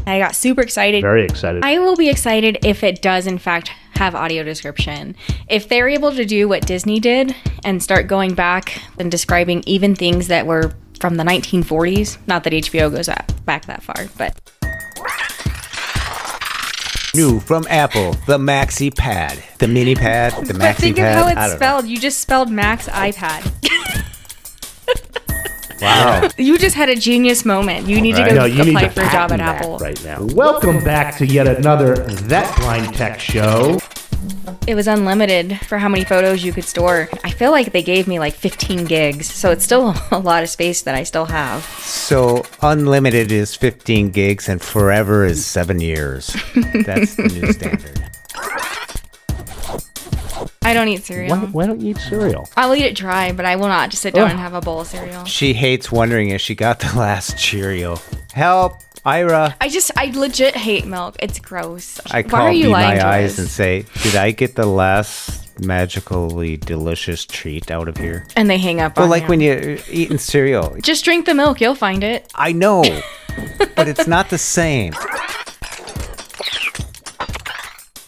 I got super excited. Very excited. I will be excited if it does, in fact, have audio description. If they're able to do what Disney did and start going back and describing even things that were from the 1940s, not that HBO goes back that far, but... New from Apple, the Maxi Pad. The mini pad, the Maxi Pad. But think of how it's spelled. You just spelled Max iPad. Wow. You just had a genius moment. You need to go apply for a job at Apple. Right now. Welcome back to yet another That Blind Tech Show. It was unlimited for how many photos you could store. I feel like they gave me like 15 gigs, so it's still a lot of space that I still have. So unlimited is 15 gigs and forever is 7 years. That's the new standard. I don't eat cereal. Why don't you eat cereal? I'll eat it dry, but I will not just sit down and have a bowl of cereal. She hates wondering if she got the last Cheerio. Help, Aira. I legit hate milk. It's gross. I Why call are you Be lying My to Eyes us? and say, did I get the last magically delicious treat out of here? And they hang up Well, on like you. when you're eating cereal. Just drink the milk. You'll find it. I know, but it's not the same.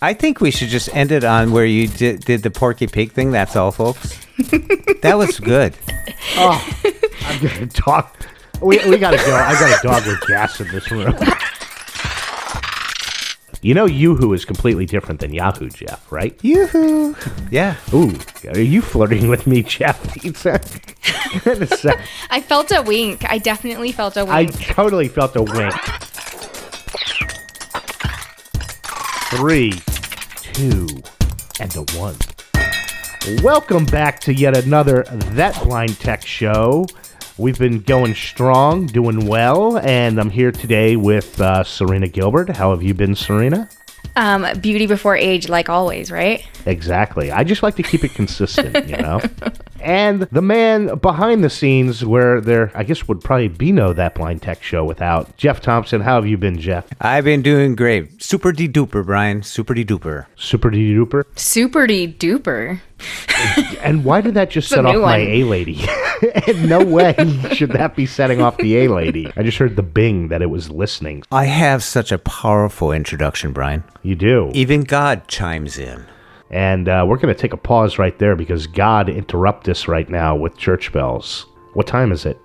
I think we should just end it on where you did the Porky Pig thing. That's all, folks. That was good. Oh, I'm gonna talk. We gotta go. I got a dog with gas in this room. You know, Yoo-hoo is completely different than Yahoo, Jeff, right? Yoo-hoo. Yeah. Ooh, are you flirting with me, Jeff? I felt a wink. I definitely felt a I wink. totally felt a wink. 3, 2, and a 1. Welcome back to yet another That Blind Tech Show. We've been going strong, doing well, and I'm here today with Serina Gilbert. How have you been, Serina? Beauty before age, like always, right? Exactly. I just like to keep it consistent, you know? And the man behind the scenes where there, I guess, would probably be no That Blind Tech Show without Jeff Thompson. How have you been, Jeff? I've been doing great. Super-de-duper, Brian. Super-de-duper. Super-de-duper? Super-de-duper. And why did that just It's a set off new my one. A-lady? In no way should that be setting off the A-lady. I just heard the bing that it was listening. I have such a powerful introduction, Brian. You do. Even God chimes in. And we're going to take a pause right there because God interrupt us right now with church bells. What time is it?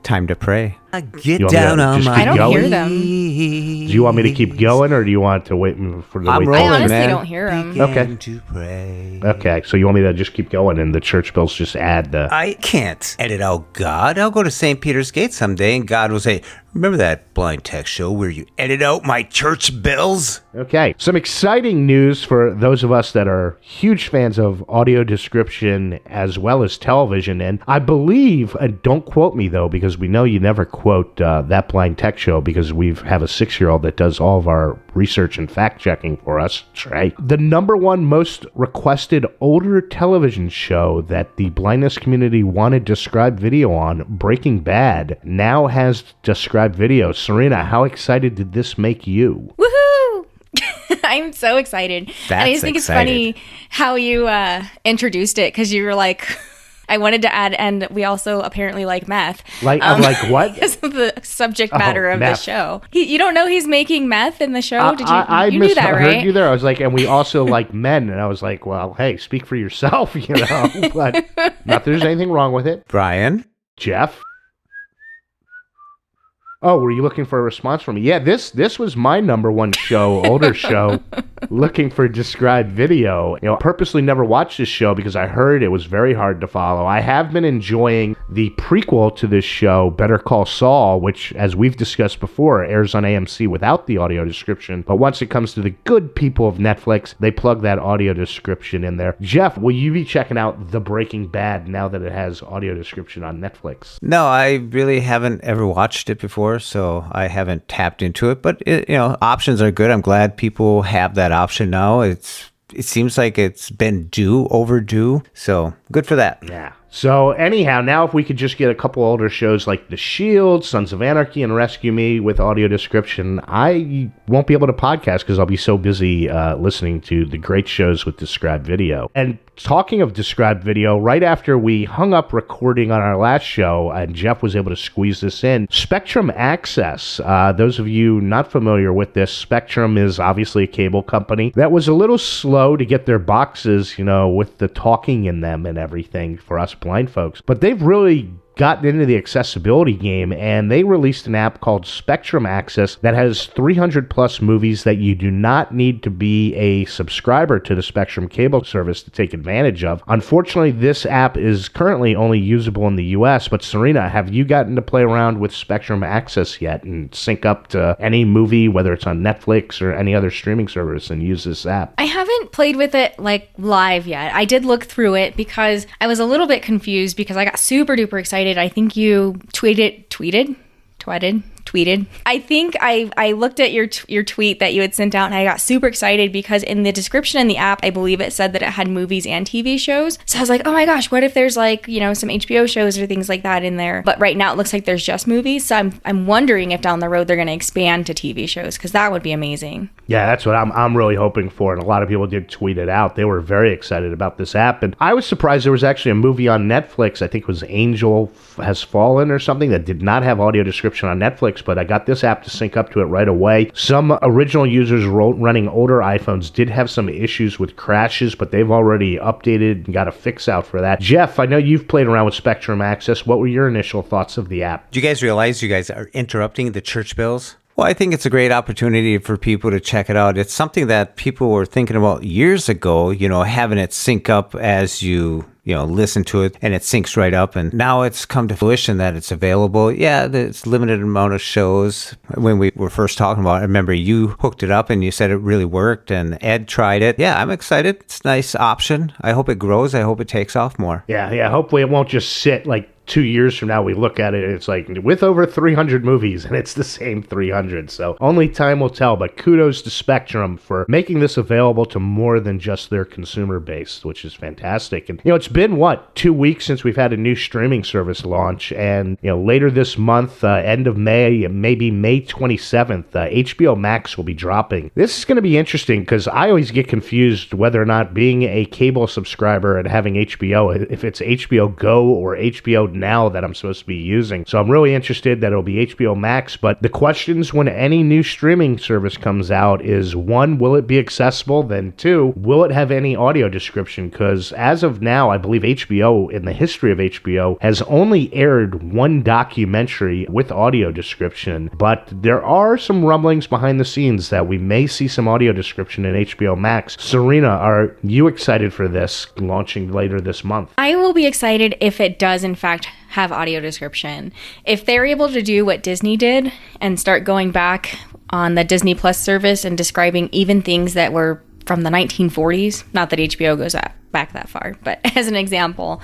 Time to pray. Get You want me down to on just my keep I don't going? hear them. Do you want me to keep going, or do you want to wait for the I'm wait? rolling, I honestly man. don't hear them. Okay. Begin to pray. Okay, so you want me to just keep going, and the church bells just add the... I can't edit out God. I'll go to St. Peter's Gate someday, and God will say, remember that Blind Tech Show where you edit out my church bells? Okay, some exciting news for those of us that are huge fans of audio description as well as television. And I believe, and don't quote me though, because we know you never quote That Blind Tech Show because we have a 6-year-old that does all of our research and fact checking for us. That's right. The number one most requested older television show that the blindness community wanted described video on, Breaking Bad, now has described video. Serina, how excited did this make you? Woohoo! I'm so excited. And I just think excited. it's funny how you introduced it because you were like, I wanted to add, and we also apparently like meth. Like what? Because of the subject matter of meth. the show. You don't know he's making meth in the show? Did you? I you knew that, misheard right? you there. I was like, and we also like men. And I was like, well, hey, speak for yourself, you know. But not that there's anything wrong with it. Brian? Jeff? Oh, were you looking for a response from me? Yeah, this was my number one show, older show, looking for described video. You know, purposely never watched this show because I heard it was very hard to follow. I have been enjoying the prequel to this show, Better Call Saul, which, as we've discussed before, airs on AMC without the audio description. But once it comes to the good people of Netflix, they plug that audio description in there. Jeff, will you be checking out The Breaking Bad now that it has audio description on Netflix? No, I really haven't ever watched it before, so I haven't tapped into it. But, options are good. I'm glad people have that option now. It seems like it's been overdue. So good for that. Yeah. So anyhow, now if we could just get a couple older shows like The Shield, Sons of Anarchy, and Rescue Me with audio description, I won't be able to podcast because I'll be so busy listening to the great shows with described video. And talking of described video, right after we hung up recording on our last show, and Jeff was able to squeeze this in, Spectrum Access. Those of you not familiar with this, Spectrum is obviously a cable company that was a little slow to get their boxes, with the talking in them and everything for us blind folks. But they've really gotten into the accessibility game, and they released an app called Spectrum Access that has 300 plus movies that you do not need to be a subscriber to the Spectrum cable service to take advantage of. Unfortunately, this app is currently only usable in the US, but Serina, have you gotten to play around with Spectrum Access yet and sync up to any movie, whether it's on Netflix or any other streaming service, and use this app? I haven't played with it live yet. I did look through it because I was a little bit confused because I got super duper excited. I think you tweeted. I think I looked at your tweet that you had sent out, and I got super excited because in the description in the app, I believe it said that it had movies and TV shows. So I was like, oh my gosh, what if there's some HBO shows or things like that in there? But right now it looks like there's just movies. So I'm wondering if down the road they're going to expand to TV shows, because that would be amazing. Yeah, that's what I'm really hoping for, and a lot of people did tweet it out. They were very excited about this app, and I was surprised there was actually a movie on Netflix. I think it was Angel Has Fallen or something that did not have audio description on Netflix, but I got this app to sync up to it right away. Some original users running older iPhones did have some issues with crashes, but they've already updated and got a fix out for that. Jeff, I know you've played around with Spectrum Access. What were your initial thoughts of the app? Do you guys realize you guys are interrupting the church bells? Well, I think it's a great opportunity for people to check it out. It's something that people were thinking about years ago, having it sync up as you listen to it, and it syncs right up. And now it's come to fruition that it's available. Yeah, there's limited amount of shows. When we were first talking about it, I remember you hooked it up and you said it really worked, and Ed tried it. Yeah, I'm excited. It's a nice option. I hope it grows. I hope it takes off more. Yeah. Hopefully it won't just sit 2 years from now, we look at it, it's with over 300 movies, and it's the same 300. So only time will tell, but kudos to Spectrum for making this available to more than just their consumer base, which is fantastic. And, it's been, 2 weeks since we've had a new streaming service launch, and, later this month, end of May, maybe May 27th, HBO Max will be dropping. This is going to be interesting because I always get confused whether or not being a cable subscriber and having HBO, if it's HBO Go or HBO Now that I'm supposed to be using. So I'm really interested that it'll be HBO Max, but the questions when any new streaming service comes out is, 1, will it be accessible? Then 2, will it have any audio description? Because as of now, I believe HBO, in the history of HBO, has only aired one documentary with audio description, but there are some rumblings behind the scenes that we may see some audio description in HBO Max. Serina, are you excited for this launching later this month? I will be excited if it does, in fact, have audio description. If they're able to do what Disney did and start going back on the Disney Plus service and describing even things that were from the 1940s, not that HBO goes back that far, but as an example,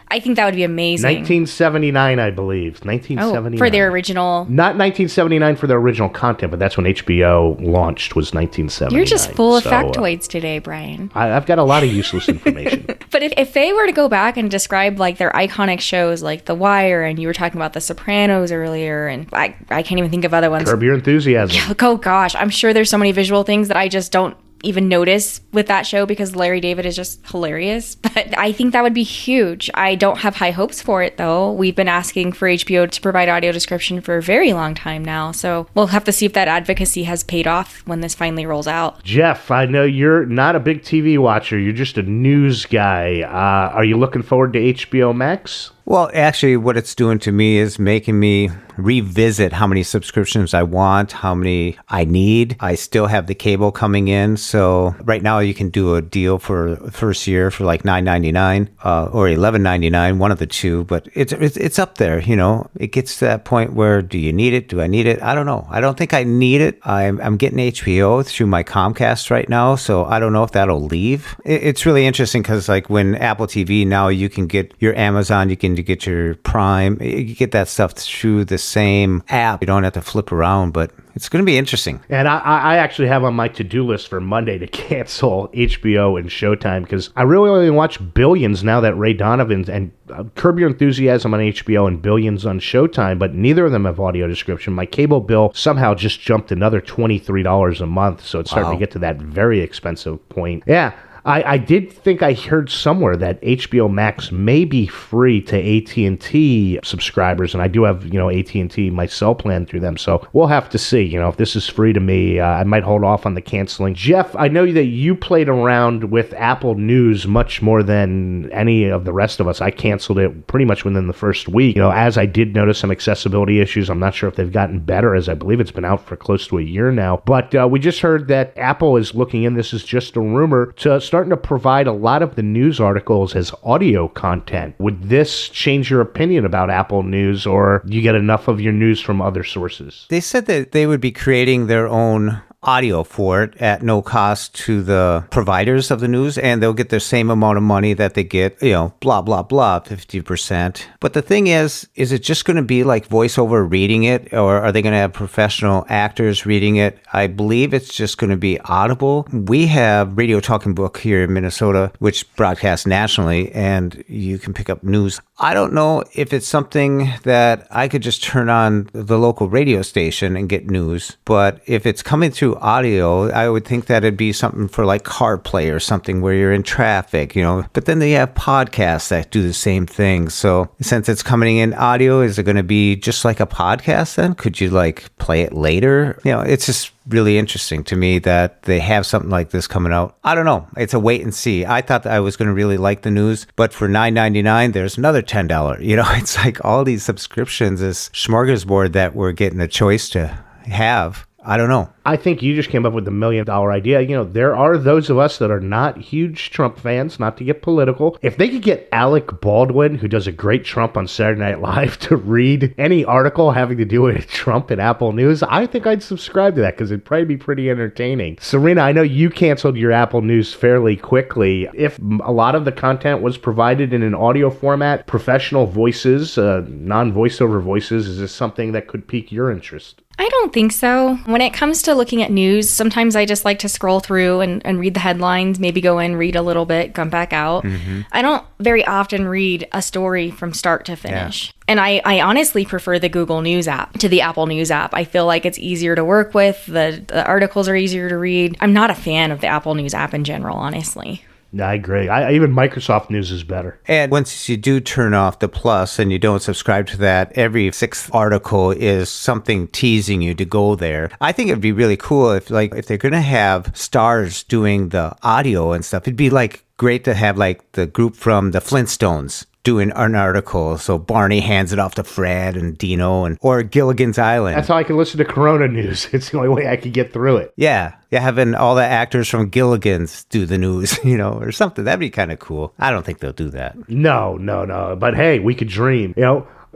I think that would be amazing. 1979, I believe. 1979. For their original... Not 1979 for their original content, but that's when HBO launched, was 1979. You're just full of factoids today, Brian. I've got a lot of useless information. But if they were to go back and describe their iconic shows like The Wire, and you were talking about The Sopranos earlier, and I can't even think of other ones. Curb Your Enthusiasm. Yeah, oh gosh, I'm sure there's so many visual things that I just don't even notice with that show because Larry David is just hilarious. But I think that would be huge. I don't have high hopes for it, though. We've been asking for HBO to provide audio description for a very long time now. So we'll have to see if that advocacy has paid off when this finally rolls out. Jeff, I know you're not a big TV watcher. You're just a news guy. Are you looking forward to HBO Max? Well, actually, what it's doing to me is making me revisit how many subscriptions I want, how many I need. I still have the cable coming in. So right now you can do a deal for first year for $9.99 or $11.99, one of the two. But it's up there, It gets to that point where, do you need it? Do I need it? I don't know. I don't think I need it. I'm getting HBO through my Comcast right now, so I don't know if that'll leave. It's really interesting because when Apple TV now, you can get your Amazon, you can subscription. You get your Prime. You get that stuff through the same app. You don't have to flip around, but it's going to be interesting. And I actually have on my to-do list for Monday to cancel HBO and Showtime because I really only watch Billions now that Ray Donovan's and Curb Your Enthusiasm on HBO and Billions on Showtime, but neither of them have audio description. My cable bill somehow just jumped another $23 a month, so it's starting to get to that very expensive point. Yeah. I did think I heard somewhere that HBO Max may be free to AT&T subscribers, and I do have, AT&T, my cell plan through them, so we'll have to see. If this is free to me, I might hold off on the canceling. Jeff, I know that you played around with Apple News much more than any of the rest of us. I canceled it pretty much within the first week, as I did notice some accessibility issues. I'm not sure if they've gotten better, as I believe it's been out for close to a year now, but we just heard that Apple is looking in, this is just a rumor, to starting to provide a lot of the news articles as audio content. Would this change your opinion about Apple News, or you get enough of your news from other sources? They said that they would be creating their own audio for it at no cost to the providers of the news, and they'll get the same amount of money that they get, blah, blah, blah, 50%. But the thing is it just going to be like voiceover reading it, or are they going to have professional actors reading it? I believe it's just going to be audible. We have Radio Talking Book here in Minnesota, which broadcasts nationally, and you can pick up news. I don't know if it's something that I could just turn on the local radio station and get news, but if it's coming through audio, I would think that it'd be something for like CarPlay or something where you're in traffic, but then they have podcasts that do the same thing. So since it's coming in audio, is it going to be just like a podcast then? Could you like play it later? It's just really interesting to me that they have something like this coming out. I don't know. It's a wait and see. I thought that I was going to really like the news, but for $9.99, there's another $10. It's like all these subscriptions, this smorgasbord that we're getting a choice to have. I don't know. I think you just came up with the $1 million idea. There are those of us that are not huge Trump fans, not to get political. If they could get Alec Baldwin, who does a great Trump on Saturday Night Live, to read any article having to do with Trump at Apple News, I think I'd subscribe to that because it'd probably be pretty entertaining. Serina, I know you canceled your Apple News fairly quickly. If a lot of the content was provided in an audio format, professional voices, non-voiceover voices, is this something that could pique your interest? I don't think so. When it comes to looking at news, sometimes I just like to scroll through and read the headlines, maybe go in, read a little bit, come back out. Mm-hmm. I don't very often read a story from start to finish. Yeah. And I honestly prefer the Google News app to the Apple News app. I feel like it's easier to work with. The articles are easier to read. I'm not a fan of the Apple News app in general, honestly. I agree. Even Microsoft News is better. And once you do turn off the plus and you don't subscribe to that, every sixth article is something teasing you to go there. I think it'd be really cool if they're going to have stars doing the audio and stuff. It'd be great to have the group from the Flintstones doing an article. So Barney hands it off to Fred and Dino or Gilligan's Island. That's how I can listen to Corona News. It's the only way I can get through it. Yeah. Having all the actors from Gilligan's do the news, or something. That'd be kind of cool. I don't think they'll do that. No. But hey, we could dream.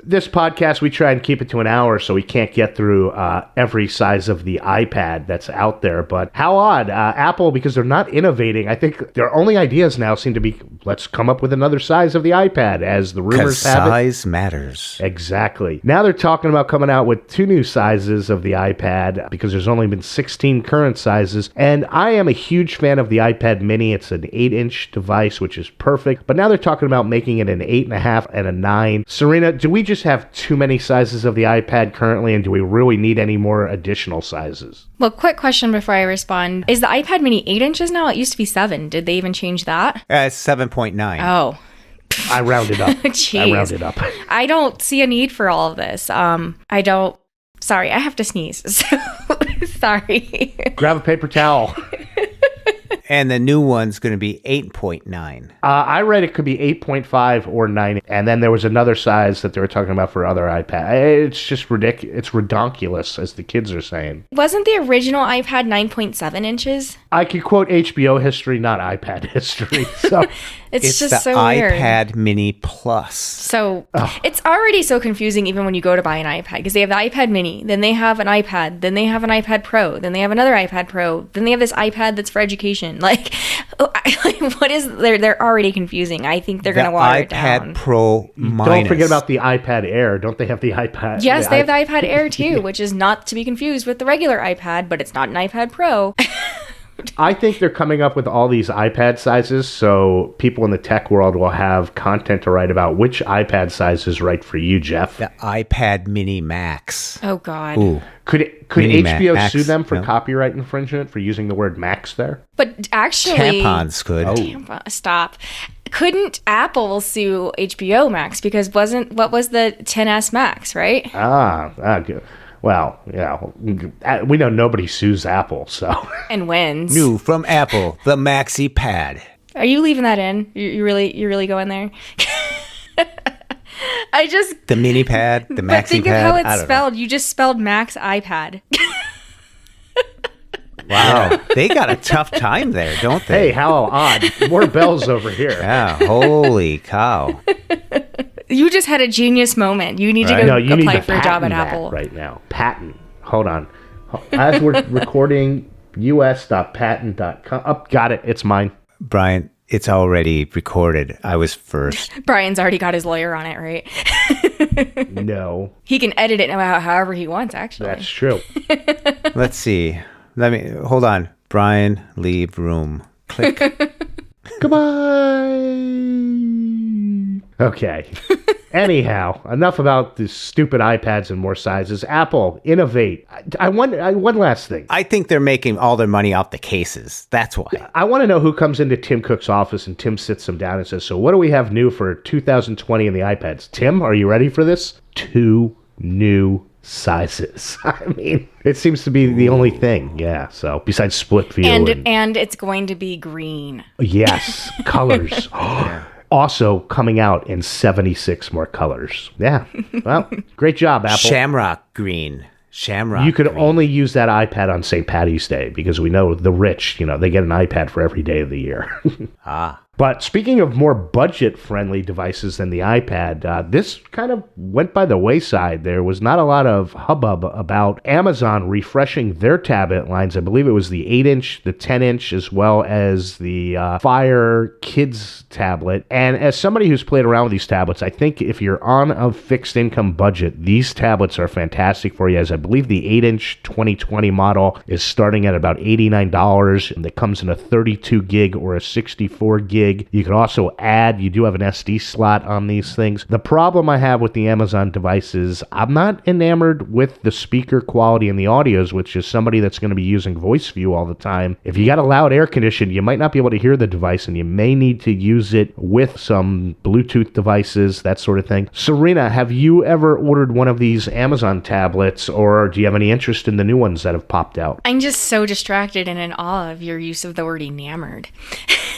This podcast, we try and keep it to an hour, so we can't get through every size of the iPad that's out there. But how odd. Apple, because they're not innovating, I think their only ideas now seem to be, let's come up with another size of the iPad, as the rumors have it. Size matters. Exactly. Now they're talking about coming out with 2 new sizes of the iPad, because there's only been 16 current sizes. And I am a huge fan of the iPad mini. It's an 8-inch device, which is perfect. But now they're talking about making it an 8.5 and a 9. Serina, do we just have too many sizes of the iPad currently, and do we really need any more additional sizes? Well, quick question before I respond. Is the iPad mini 8 inches now? It used to be 7. Did they even change that? It's 7.9. Oh. I rounded up. Jeez. I rounded up. I don't see a need for all of this. Sorry, I have to sneeze. So, sorry. Grab a paper towel. And the new one's going to be 8.9. I read it could be 8.5 or 9. And then there was another size that they were talking about for other iPad. It's just ridiculous. It's redonkulous, as the kids are saying. Wasn't the original iPad 9.7 inches? I could quote HBO history, not iPad history. So it's just the so weird. iPad Mini Plus. So it's already so confusing even when you go to buy an iPad, because they have the iPad Mini, then they have an iPad, then they have an iPad Pro, then they have another iPad Pro, then they have this iPad that's for education. What is they're already confusing. I think they're going to water it down. iPad Pro minus. Don't forget about the iPad Air. Don't they have the iPad? Yes, they have the iPad Air too, which is not to be confused with the regular iPad, but it's not an iPad Pro. I think they're coming up with all these iPad sizes, so people in the tech world will have content to write about which iPad size is right for you, Jeff. The iPad Mini Max. Oh, God. Ooh. Could Mini HBO Max, sue them for no. copyright infringement for using the word Max there? But actually... Tampons could. Stop. Couldn't Apple sue HBO Max because what was the 10S Max, right? Good. Well, we know nobody sues Apple, so. And wins. New from Apple, the Maxi Pad. Are you leaving that in? You're really going there? The mini pad, the Maxi Pad. But think of how it's spelled. You just spelled Max iPad. Wow, they got a tough time there, don't they? Hey, how odd. More bells over here. Yeah, holy cow. You just had a genius moment. You need to go apply for a job at Apple right now. Patent. Hold on. As we're recording, us.patent.com. Oh, got it. It's mine. Brian, it's already recorded. I was first. Brian's already got his lawyer on it, right? No. He can edit it however he wants, actually. That's true. Let's see. Hold on. Brian, leave room. Click. Goodbye. Okay. Anyhow, enough about the stupid iPads and more sizes. Apple, innovate. One last thing. I think they're making all their money off the cases. That's why. I want to know who comes into Tim Cook's office and Tim sits them down and says, so what do we have new for 2020 in the iPads? Tim, are you ready for this? 2 new sizes. I mean, it seems to be the only thing. Yeah. So besides split view. And it's going to be green. Yes. Colors. Yeah. Also coming out in 76 more colors. Yeah. Well, great job, Apple. Shamrock green. Shamrock. You could green. only use that iPad on St. Patty's Day because we know the rich, they get an iPad for every day of the year. But speaking of more budget-friendly devices than the iPad, this kind of went by the wayside. There was not a lot of hubbub about Amazon refreshing their tablet lines. I believe it was the 8-inch, the 10-inch, as well as the Fire Kids tablet. And as somebody who's played around with these tablets, I think if you're on a fixed income budget, these tablets are fantastic for you, as I believe the 8-inch 2020 model is starting at about $89, and it comes in a 32 gig or a 64 gig. You can also add, you do have an SD slot on these things. The problem I have with the Amazon devices, I'm not enamored with the speaker quality and the audios, which is somebody that's going to be using voice view all the time. If you got a loud air condition, you might not be able to hear the device, and you may need to use it with some Bluetooth devices, that sort of thing. Serina, have you ever ordered one of these Amazon tablets, or do you have any interest in the new ones that have popped out? I'm just so distracted and in awe of your use of the word enamored.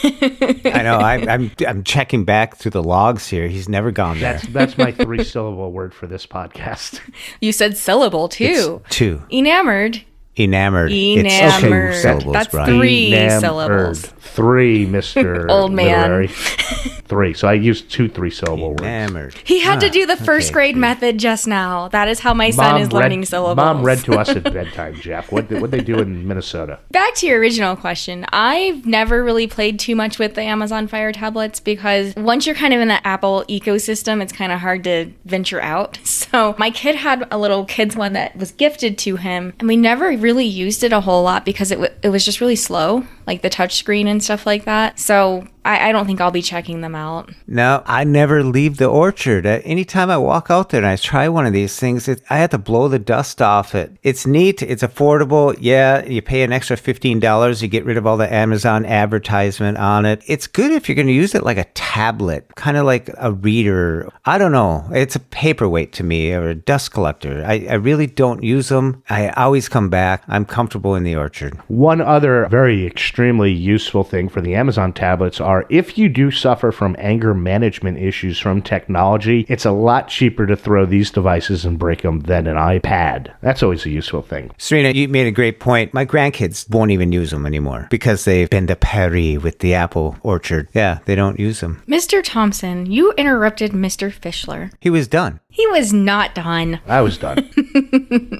I know. I'm checking back through the logs here. He's never gone there. That's my 3-syllable word for this podcast. You said syllable too. It's 2. Enamored. Enamored. It's 2 syllables, That's Brian. 3 Enamored. syllables. 3, Mr. Old man. Literary. 3. So I used 2 3-syllable words. Enamored. He had to do the first grade method just now. That is how my son is learning syllables. Mom read to us at bedtime, Jeff. What they do in Minnesota? Back to your original question. I've never really played too much with the Amazon Fire tablets because once you're kind of in the Apple ecosystem, it's kind of hard to venture out. So my kid had a little kid's one that was gifted to him, and we never really used it a whole lot because it was just really slow, like the touch screen and stuff like that. So I don't think I'll be checking them out. No, I never leave the orchard. Anytime I walk out there and I try one of these things, I have to blow the dust off it. It's neat. It's affordable. Yeah, you pay an extra $15. You get rid of all the Amazon advertisement on it. It's good if you're going to use it like a tablet, kind of like a reader. I don't know. It's a paperweight to me, or a dust collector. I really don't use them. I always come back. I'm comfortable in the orchard. One other very extremely useful thing for the Amazon tablets are if you do suffer from anger management issues from technology, it's a lot cheaper to throw these devices and break them than an iPad. That's always a useful thing. Serina, you made a great point. My grandkids won't even use them anymore because they've been to Paris with the Apple orchard. Yeah, they don't use them. Mr. Thompson, you interrupted Mr. Fischler. He was done. He was not done. I was done.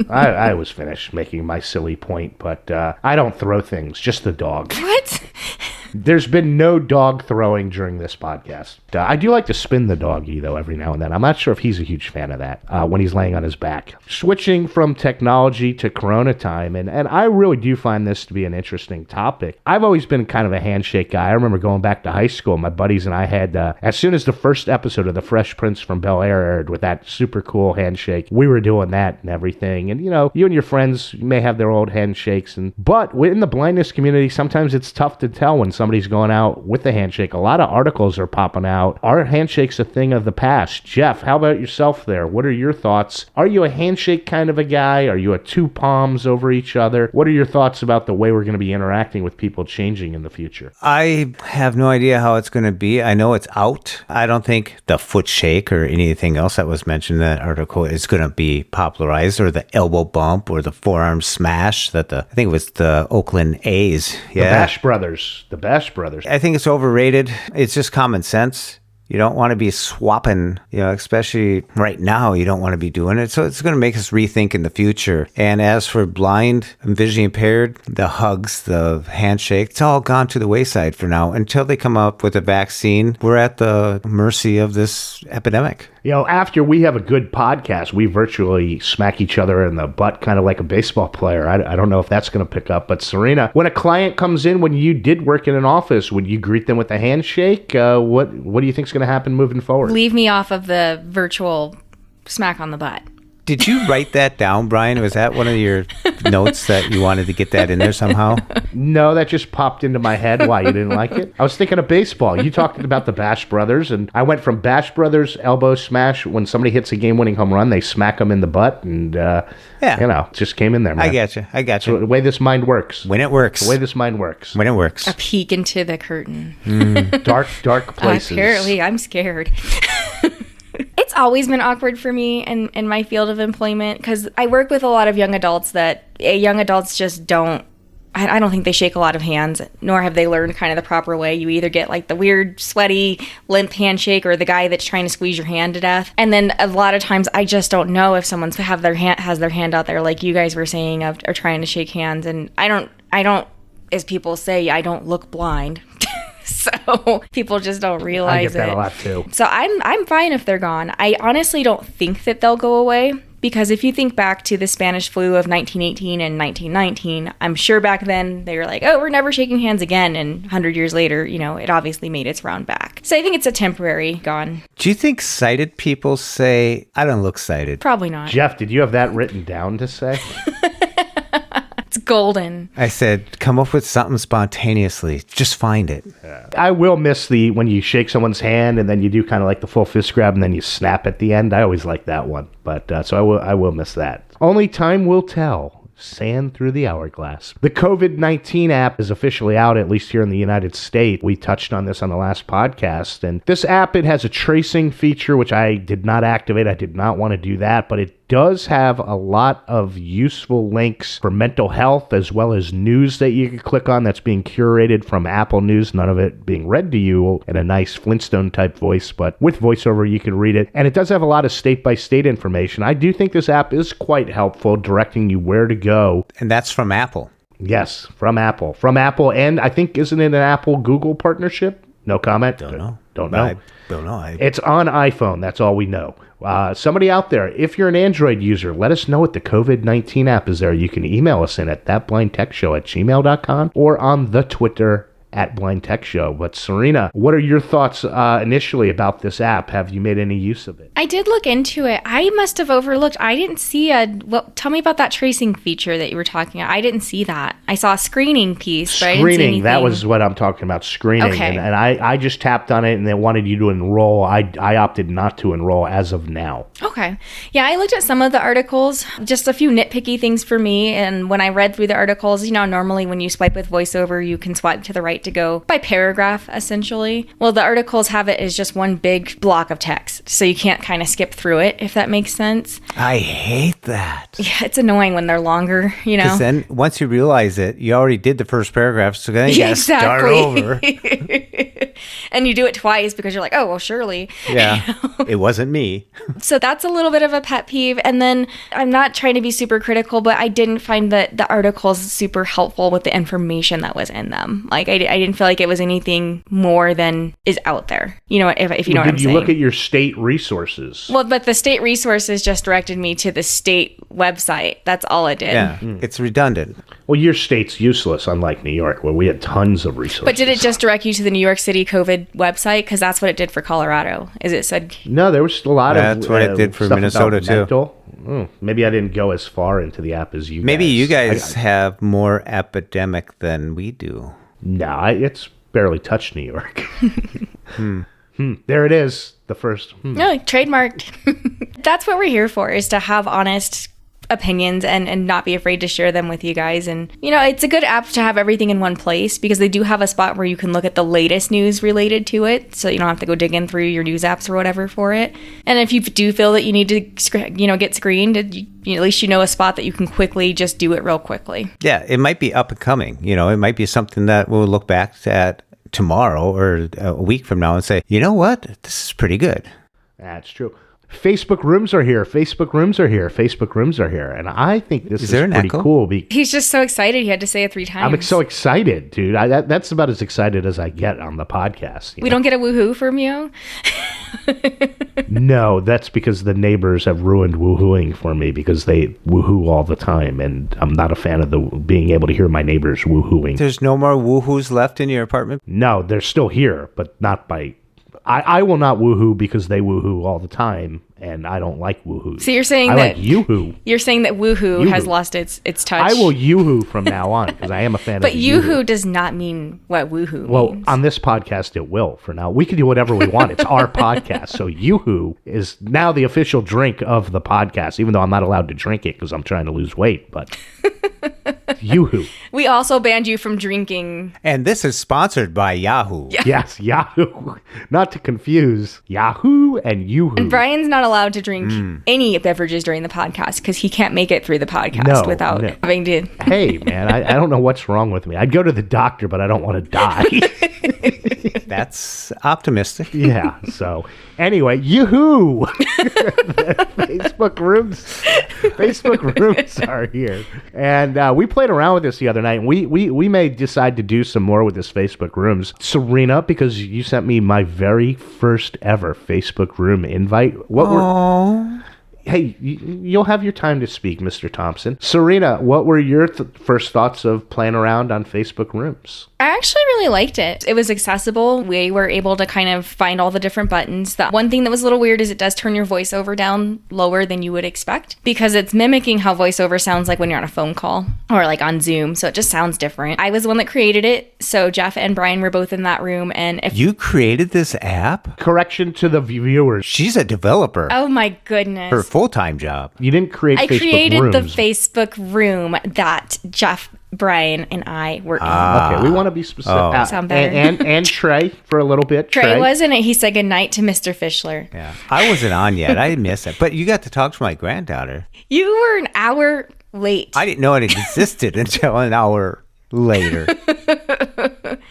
I was finished making my silly point, but I don't throw things, just the dog. What? There's been no dog throwing during this podcast. I do like to spin the doggy, though, every now and then. I'm not sure if he's a huge fan of that when he's laying on his back. Switching from technology to Corona time, and I really do find this to be an interesting topic. I've always been kind of a handshake guy. I remember going back to high school, my buddies and I had, as soon as the first episode of The Fresh Prince from Bel-Air aired with that super cool handshake, we were doing that and everything. And, you know, you and your friends may have their old handshakes, but within the blindness community, sometimes it's tough to tell when somebody's going out with a handshake. A lot of articles are popping out. Are handshakes a thing of the past? Jeff, how about yourself there? What are your thoughts? Are you a handshake kind of a guy? Are you a two palms over each other? What are your thoughts about the way we're going to be interacting with people changing in the future? I have no idea how it's going to be. I know it's out. I don't think the foot shake or anything else that was mentioned in that article is going to be popularized, or the elbow bump or the forearm smash that I think it was the Oakland A's. Yeah. The Bash Brothers. I think it's overrated. It's just common sense. You don't want to be swapping, especially right now, you don't want to be doing it. So it's going to make us rethink in the future. And as for blind and visually impaired, the hugs, the handshake, it's all gone to the wayside for now. Until they come up with a vaccine, we're at the mercy of this epidemic. After we have a good podcast, we virtually smack each other in the butt, kind of like a baseball player. I don't know if that's going to pick up. But Serina, when a client comes in, when you did work in an office, would you greet them with a handshake? What do you think is going to happen moving forward? Leave me off of the virtual smack on the butt. Did you write that down, Brian? Was that one of your notes that you wanted to get that in there somehow? No, that just popped into my head. Why, you didn't like it? I was thinking of baseball. You talked about the Bash Brothers, and I went from Bash Brothers elbow smash. When somebody hits a game-winning home run, they smack them in the butt, and, just came in there, man. I got you. So the way this mind works. When it works. The way this mind works. When it works. A peek into the curtain. Dark places. Apparently, I'm scared. It's always been awkward for me in my field of employment because I work with a lot of young adults that young adults just don't. I don't think they shake a lot of hands, nor have they learned kind of the proper way. You either get like the weird, sweaty, limp handshake or the guy that's trying to squeeze your hand to death. And then a lot of times I just don't know if someone's has their hand out there, like you guys were saying, or trying to shake hands. And I don't, as people say, I don't look blind. So people just don't realize it. I get that a lot too. So I'm fine if they're gone. I honestly don't think that they'll go away because if you think back to the Spanish flu of 1918 and 1919, I'm sure back then they were like, oh, we're never shaking hands again. And 100 years later, it obviously made its round back. So I think it's a temporary gone. Do you think sighted people say, I don't look sighted? Probably not. Jeff, did you have that written down to say? It's golden. I said, come up with something spontaneously. Just find it. I will miss when you shake someone's hand and then you do kind of like the full fist grab and then you snap at the end. I always like that one. But so I will miss that. Only time will tell. Sand through the hourglass. The COVID-19 app is officially out, at least here in the United States. We touched on this on the last podcast. And this app, it has a tracing feature, which I did not activate. I did not want to do that, but it does have a lot of useful links for mental health as well as news that you can click on that's being curated from Apple News, none of it being read to you in a nice Flintstone type voice, but with voiceover you can read it. And it does have a lot of state-by-state information. I do think this app is quite helpful, directing you where to go. And that's from Apple. Yes, from Apple. And I think, isn't it an Apple-Google partnership? No comment? Don't know. I don't know. It's on iPhone. That's all we know. Somebody out there, if you're an Android user, let us know what the COVID-19 app is there. You can email us in at thatblindtechshow@gmail.com or on the Twitter @blindtechshow. But Serina, what are your thoughts initially about this app? Have you made any use of it? I did look into it. I must have overlooked. I didn't see tell me about that tracing feature that you were talking about. I didn't see that. I saw a screening piece, but I didn't see anything. That was what I'm talking about, screening. Okay. And I just tapped on it and they wanted you to enroll. I opted not to enroll as of now. Okay. Yeah, I looked at some of the articles, just a few nitpicky things for me. And when I read through the articles, normally when you swipe with VoiceOver, you can swipe to the right to go by paragraph, essentially. Well, the articles have it as just one big block of text, so you can't kind of skip through it, if that makes sense. I hate that. Yeah, it's annoying when they're longer, Because then once you realize it, you already did the first paragraph, so then you got to start over. and you do it twice because you're like, oh, well, surely. Yeah. It wasn't me. So that's a little bit of a pet peeve. And then I'm not trying to be super critical, but I didn't find that the articles super helpful with the information that was in them. Like I didn't feel like it was anything more than is out there. You know, if you know what I'm saying. Did you look at your state resources? Well, but the state resources just directed me to the state website. That's all it did. Yeah. It's redundant. Well, your state's useless, unlike New York, where we had tons of resources. But did it just direct you to the New York City COVID website? Because that's what it did for Colorado. Is it said? No, there was a lot of. That's what it did for Minnesota too. Maybe I didn't go as far into the app as you. Maybe you guys have more epidemic than we do. No, it's barely touched New York. There it is. The first. No, trademarked. That's what we're here for, is to have honest opinions and not be afraid to share them with you guys. And, you know, it's a good app to have everything in one place because they do have a spot where you can look at the latest news related to it. So you don't have to go digging through your news apps or whatever for it. And if you do feel that you need to, you know, get screened, at least you know a spot that you can quickly just do it real quickly. Yeah, it might be up and coming. You know, it might be something that we'll look back at tomorrow or a week from now and say, you know what, this is pretty good. That's true. Facebook rooms are here. Facebook rooms are here. Facebook rooms are here. And I think this is pretty cool. He's just so excited. He had to say it 3 times. I'm so excited, dude. That's about as excited as I get on the podcast. We don't get a woohoo from you? No, that's because the neighbors have ruined woohooing for me because they woohoo all the time. And I'm not a fan of being able to hear my neighbors woohooing. There's no more woohoos left in your apartment? No, they're still here, but not by... I will not woohoo because they woohoo all the time, and I don't like woohoo. So you're saying I that like yoo-hoo. You're saying that woohoo has lost its touch. I will yoo-hoo from now on because I am a fan but of yoo-hoo does not mean what woohoo means. Well, on this podcast, it will for now. We can do whatever we want. It's our podcast. So yoo-hoo is now the official drink of the podcast, even though I'm not allowed to drink it because I'm trying to lose weight. But yoo-hoo. We also banned you from drinking. And this is sponsored by Yahoo. Yeah. Yes, Yahoo. Not to confuse Yahoo and yoo-hoo. And Brian's not allowed to drink any beverages during the podcast because he can't make it through the podcast without having to. Hey, man, I don't know what's wrong with me. I'd go to the doctor, but I don't want to die. That's optimistic. Yeah. So anyway, yoo-hoo. Facebook rooms are here. And we played around with this the other night. And we may decide to do some more with this Facebook rooms. Serina, because you sent me my very first ever Facebook room invite. Hey, you'll have your time to speak, Mr. Thompson. Serina, what were your first thoughts of playing around on Facebook rooms? I actually really liked it. It was accessible. We were able to kind of find all the different buttons. The one thing that was a little weird is it does turn your voiceover down lower than you would expect because it's mimicking how voiceover sounds like when you're on a phone call or like on Zoom. So it just sounds different. I was the one that created it. So Jeff and Brian were both in that room. And if you created this app? Correction to the viewers. She's a developer. Oh my goodness. Her full-time job. You didn't create Facebook rooms. I created the Facebook room that Jeff, Brian, and I were in. Okay, we want to be specific. Sound better. And Trey for a little bit. Trey wasn't it. He said goodnight to Mr. Fischler. Yeah, I wasn't on yet. I missed it. But you got to talk to my granddaughter. You were an hour late. I didn't know it existed until an hour later.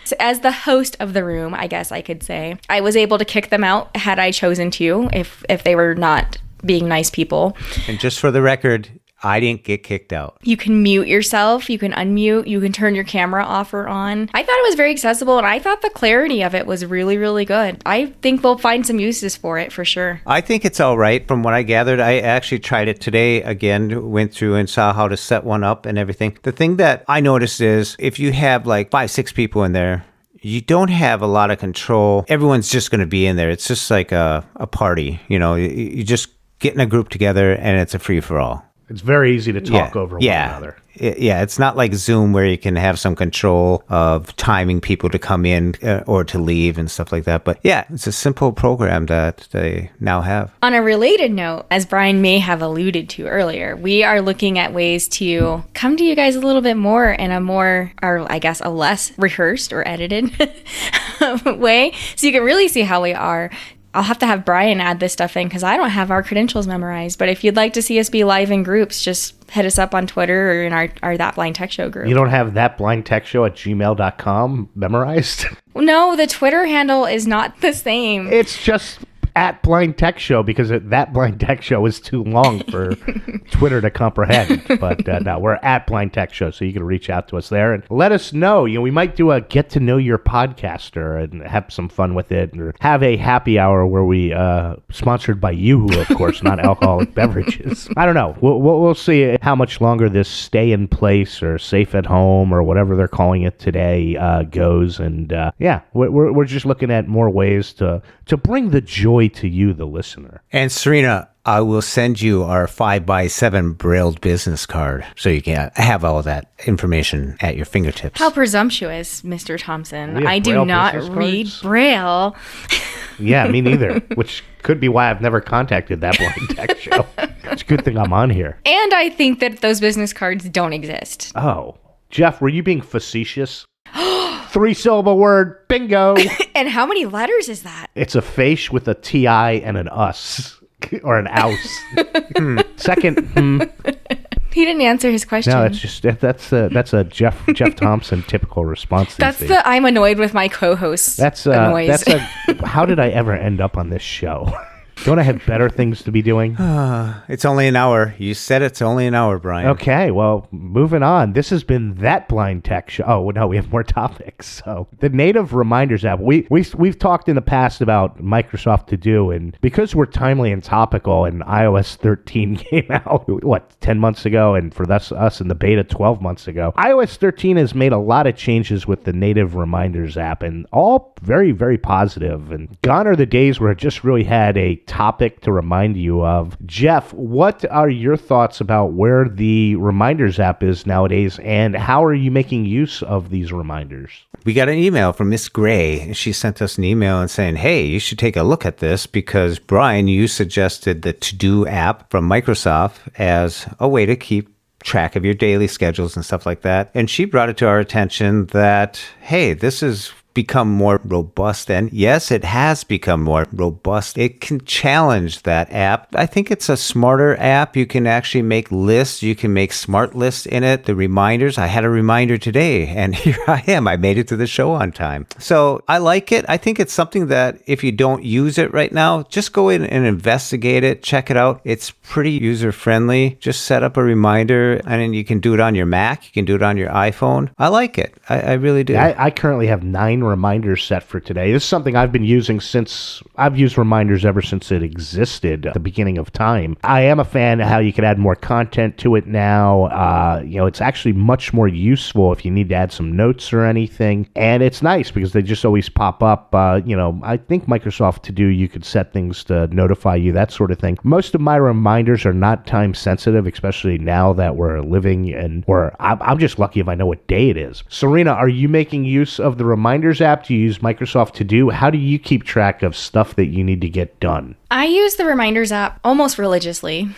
So as the host of the room, I guess I could say, I was able to kick them out had I chosen to, if they were not being nice people. And just for the record, I didn't get kicked out. You can mute yourself. You can unmute. You can turn your camera off or on. I thought it was very accessible, and I thought the clarity of it was really, really good. I think we'll find some uses for it for sure. I think it's all right. From what I gathered, I actually tried it today again, went through and saw how to set one up and everything. The thing that I noticed is if you have like 5-6 people in there, you don't have a lot of control. Everyone's just going to be in there. It's just like a party. You know, you just get in a group together and it's a free-for-all. It's very easy to talk over one another. Yeah, it's not like Zoom where you can have some control of timing people to come in or to leave and stuff like that. But yeah, it's a simple program that they now have. On a related note, as Brian may have alluded to earlier, we are looking at ways to come to you guys a little bit more in a more, or I guess a less rehearsed or edited way. So you can really see how we are. I'll have to have Brian add this stuff in because I don't have our credentials memorized. But if you'd like to see us be live in groups, just hit us up on Twitter or in our That Blind Tech Show group. You don't have thatblindtechshow@gmail.com memorized? No, the Twitter handle is not the same. It's just at Blind Tech Show because That Blind Tech Show is too long for Twitter to comprehend. But no, we're at Blind Tech Show, so you can reach out to us there and let us know. We might do a get to know your podcaster and have some fun with it, or have a happy hour where we sponsored by Yoo-Hoo, of course, not alcoholic beverages. I don't know. We'll see how much longer this stay in place or safe at home or whatever they're calling it today goes. And yeah, we're just looking at more ways to bring the joy to you, the listener. And Serina, I will send you our 5x7 brailled business card so you can have all of that information at your fingertips. How presumptuous, Mr. Thompson. I do not read Braille. Yeah, me neither, which could be why I've never contacted That Blind Tech Show. It's a good thing I'm on here. And I think that those business cards don't exist. Oh, Jeff, were you being facetious? 3-syllable word, bingo. And how many letters is that? It's a face with a T-I and an us, or an ouse. Second, He didn't answer his question. No, that's a Jeff Thompson typical response. That's I'm annoyed with my co-host. That's noise. How did I ever end up on this show? Don't I have better things to be doing? It's only an hour. You said it's only an hour, Brian. Okay, well, moving on. This has been That Blind Tech Show. Oh, no, we have more topics. So the Native Reminders app. We've talked in the past about Microsoft To Do, and because we're timely and topical, and iOS 13 came out, 10 months ago, and for us in the beta 12 months ago, iOS 13 has made a lot of changes with the Native Reminders app, and all very, very positive. And gone are the days where it just really had a topic to remind you of. Jeff, what are your thoughts about where the Reminders app is nowadays, and how are you making use of these reminders? We got an email from Miss Gray. She sent us an email and saying, hey, you should take a look at this because, Brian, you suggested the To-Do app from Microsoft as a way to keep track of your daily schedules and stuff like that. And she brought it to our attention that, hey, this is become more robust. And yes, it has become more robust. It can challenge that app. I think it's a smarter app. You can actually make lists. You can make smart lists in it. The reminders. I had a reminder today and here I am. I made it to the show on time. So I like it. I think it's something that if you don't use it right now, just go in and investigate it. Check it out. It's pretty user friendly. Just set up a reminder and then you can do it on your Mac. You can do it on your iPhone. I like it. I really do. I currently have 9 reminders set for today. This is something I've been using since I've used reminders ever since it existed at the beginning of time. I am a fan of how you can add more content to it now. It's actually much more useful if you need to add some notes or anything. And it's nice because they just always pop up. I think Microsoft To Do, you could set things to notify you, that sort of thing. Most of my reminders are not time sensitive, especially now that we're living I'm just lucky if I know what day it is. Serina, are you making use of the reminders app? Do you use Microsoft To Do? How do you keep track of stuff that you need to get done? I use the Reminders app almost religiously.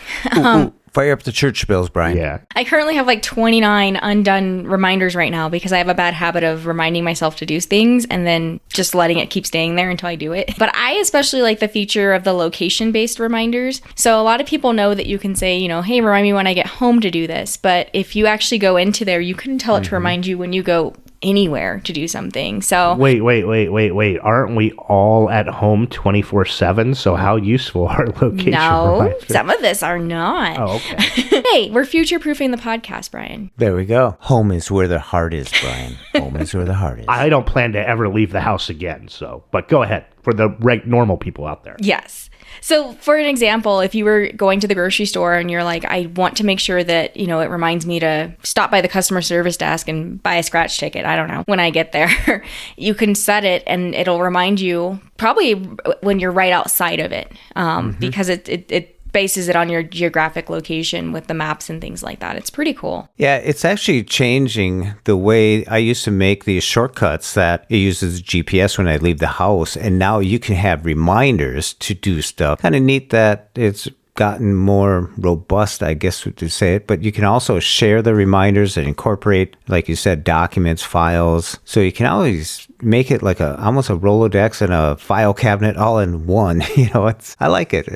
Fire up the church bells, Brian. Yeah. I currently have 29 undone reminders right now because I have a bad habit of reminding myself to do things and then just letting it keep staying there until I do it. But I especially like the feature of the location-based reminders. So a lot of people know that you can say, hey, remind me when I get home to do this. But if you actually go into there, you can tell it to remind you when you go anywhere to do something. So wait. Aren't we all at home 24/7? So how useful are location reminders? Some of us are not. Oh, okay. Hey, we're future-proofing the podcast, Brian. There we go. Home is where the heart is, Brian. Home is where the heart is. I don't plan to ever leave the house again, but go ahead for the normal people out there. Yes. So for an example, if you were going to the grocery store and you're like, I want to make sure that, it reminds me to stop by the customer service desk and buy a scratch ticket. I don't know. When I get there, you can set it and it'll remind you probably when you're right outside of it because it bases it on your geographic location with the maps and things like that. It's pretty cool. Yeah, it's actually changing the way I used to make these shortcuts that it uses GPS when I leave the house. And now you can have reminders to do stuff. Kind of neat that it's gotten more robust, I guess to say it, but you can also share the reminders and incorporate, like you said, documents, files. So you can always make it like almost a Rolodex and a file cabinet all in one. I like it.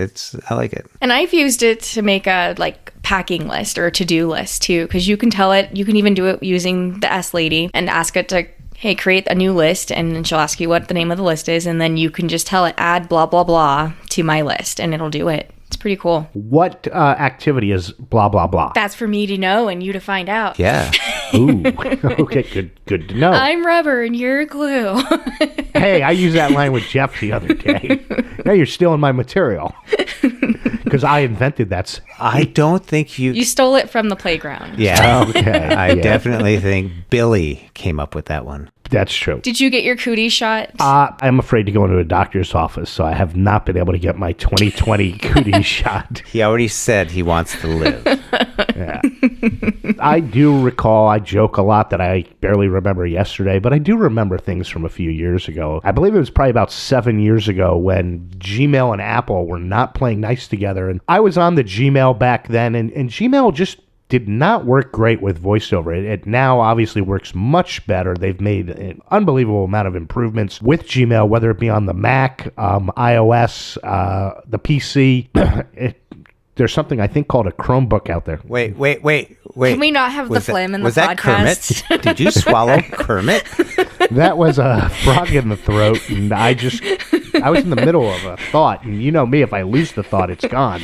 I like it. And I've used it to make a packing list or a to-do list too, because you can tell it, you can even do it using the S Lady and ask it to, hey, create a new list, and then she'll ask you what the name of the list is, and then you can just tell it, add blah, blah, blah to my list, and it'll do it. It's pretty cool. What activity is blah, blah, blah? That's for me to know and you to find out. Yeah. Ooh, okay, good to know. I'm rubber and you're glue. Hey, I used that line with Jeff the other day. Now you're stealing my material. Because I invented that. I don't think you... You stole it from the playground. Yeah. Okay. I definitely think Billy came up with that one. That's true. Did you get your cootie shot? I'm afraid to go into a doctor's office, so I have not been able to get my 2020 cootie shot. He already said he wants to live. Yeah. I do recall, I joke a lot that I barely remember yesterday, but I do remember things from a few years ago. I believe it was probably about 7 years ago when Gmail and Apple were not playing nice together. And I was on the Gmail back then, and Gmail just did not work great with voiceover. It now obviously works much better. They've made an unbelievable amount of improvements with Gmail, whether it be on the Mac, iOS, the PC. There's something I think called a Chromebook out there. Wait. Can we not have the phlegm in the podcast? Kermit? Did you swallow Kermit? That was a frog in the throat, and I was in the middle of a thought, and you know me, if I lose the thought, it's gone.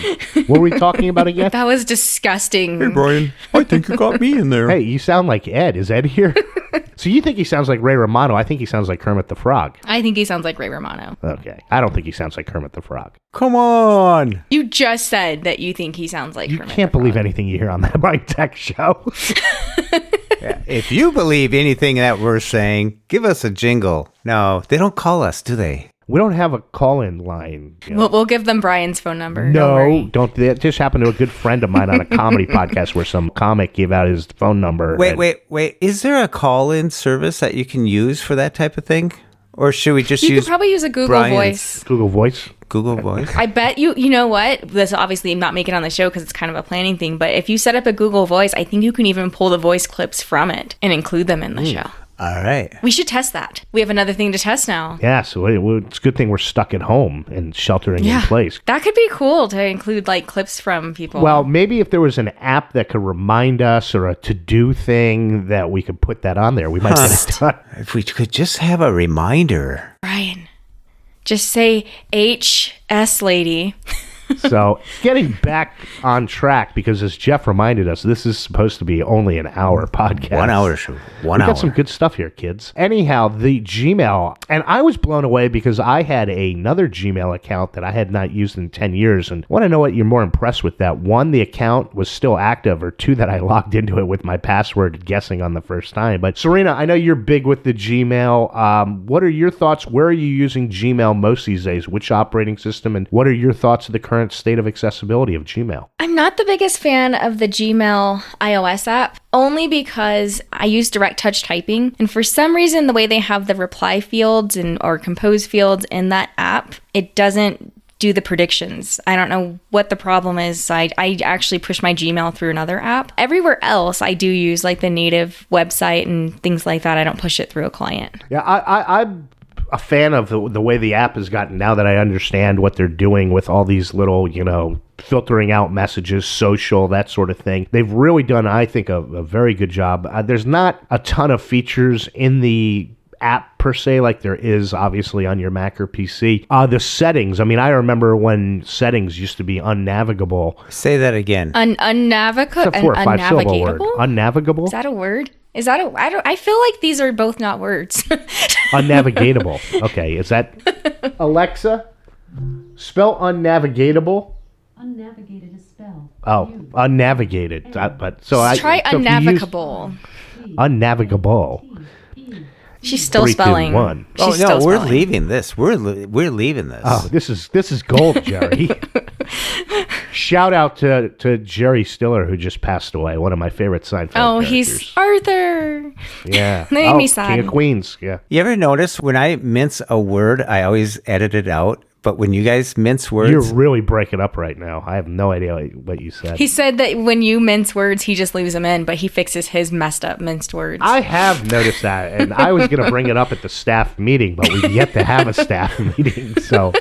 What were we talking about again? That was disgusting. Hey, Brian, I think you got me in there. Hey, you sound like Ed. Is Ed here? So you think he sounds like Ray Romano. I think he sounds like Kermit the Frog. I think he sounds like Ray Romano. Okay. I don't think he sounds like Kermit the Frog. Come on. You just said that you think he sounds like Kermit. You can't believe anything you hear on that Mike Tech show. Yeah, if you believe anything that we're saying, give us a jingle. No, they don't call us, do they? We don't have a call-in line. We'll give them Brian's phone number. No, don't. That just happened to a good friend of mine on a comedy podcast where some comic gave out his phone number. Wait. Is there a call-in service that you can use for that type of thing? Or should we just use... You could probably use a Google Voice. Google Voice? Google Voice? I bet you know what? This obviously not make it on the show because it's kind of a planning thing, but if you set up a Google Voice, I think you can even pull the voice clips from it and include them in the show. All right. We should test that. We have another thing to test now. Yeah, so it's a good thing we're stuck at home and sheltering in place. That could be cool to include clips from people. Well, maybe if there was an app that could remind us or a to-do thing that we could put that on there, we might get it done. If we could just have a reminder. Brian, just say HS Lady. So getting back on track, because as Jeff reminded us, this is supposed to be only an hour podcast. 1 hour show. We got some good stuff here, kids. Anyhow, the Gmail, and I was blown away because I had another Gmail account that I had not used in 10 years, and I want to know what you're more impressed with that. One, the account was still active, or two, that I logged into it with my password guessing on the first time. But Serina, I know you're big with the Gmail. What are your thoughts? Where are you using Gmail most these days? Which operating system? And what are your thoughts of the current state of accessibility of Gmail? I'm not the biggest fan of the Gmail iOS app, only because I use direct touch typing, and for some reason the way they have the reply fields or compose fields in that app, it doesn't do the predictions. I don't know what the problem is. I actually push my Gmail through another app. Everywhere else I do use the native website and things like that. I don't push it through a client. Yeah, I'm a fan of the way the app has gotten now that I understand what they're doing with all these little, filtering out messages, social, that sort of thing. They've really done, I think, a very good job. There's not a ton of features in the app per se, like there is obviously on your Mac or PC. The settings, I remember when settings used to be unnavigable. Say that again. Unnavigable? It's a 4 or 5 syllable word. Unnavigable? Is that a word? I feel like these are both not words. Unnavigatable. Okay, is that... Alexa, spell unnavigatable? Unnavigated is spelled. Oh, unnavigated. Try unnavigable. Unnavigable. She's still 3, 2, spelling. 1. We're leaving this. We're leaving this. Oh, this is gold, Jerry. Shout out to Jerry Stiller, who just passed away. One of my favorite Seinfeld characters. He's Arthur. Yeah. Made me sad. King of Queens. Yeah. You ever notice when I mince a word, I always edit it out? But when you guys mince words... You're really breaking up right now. I have no idea what you said. He said that when you mince words, he just leaves them in, but he fixes his messed up minced words. I have noticed that, and I was going to bring it up at the staff meeting, but we've yet to have a staff meeting, so...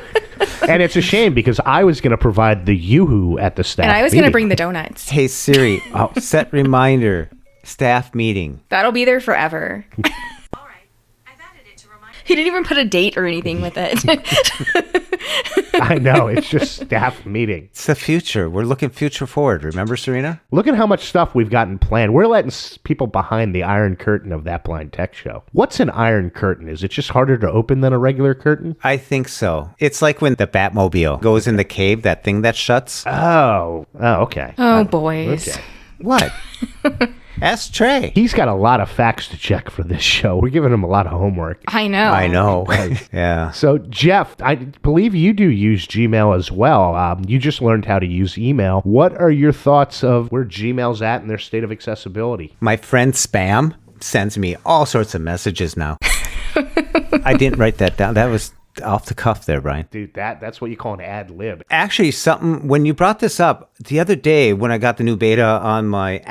And it's a shame because I was going to provide the yoo-hoo at the staff And I was meeting. going to bring the donuts. Hey, Siri, set reminder, staff meeting. That'll be there forever. All right, I've added it to remind He didn't even put a date or anything with it. I know, it's just staff meeting. It's the future. We're looking future forward. Remember, Serina? Look at how much stuff we've gotten planned. We're letting people behind the iron curtain of That Blind Tech Show. What's an iron curtain? Is it just harder to open than a regular curtain? I think so. It's like when the Batmobile goes in the cave, that thing that shuts. Oh, okay. Oh, boys. Okay. What? Ask Trey. He's got a lot of facts to check for this show. We're giving him a lot of homework. I know. I know. Yeah. So, Jeff, I believe you do use Gmail as well. You just learned how to use email. What are your thoughts of where Gmail's at in their state of accessibility? My friend Spam sends me all sorts of messages now. I didn't write that down. That was off the cuff there, Brian. Dude, that's what you call an ad lib. Actually, when you brought this up the other day when I got the new beta on my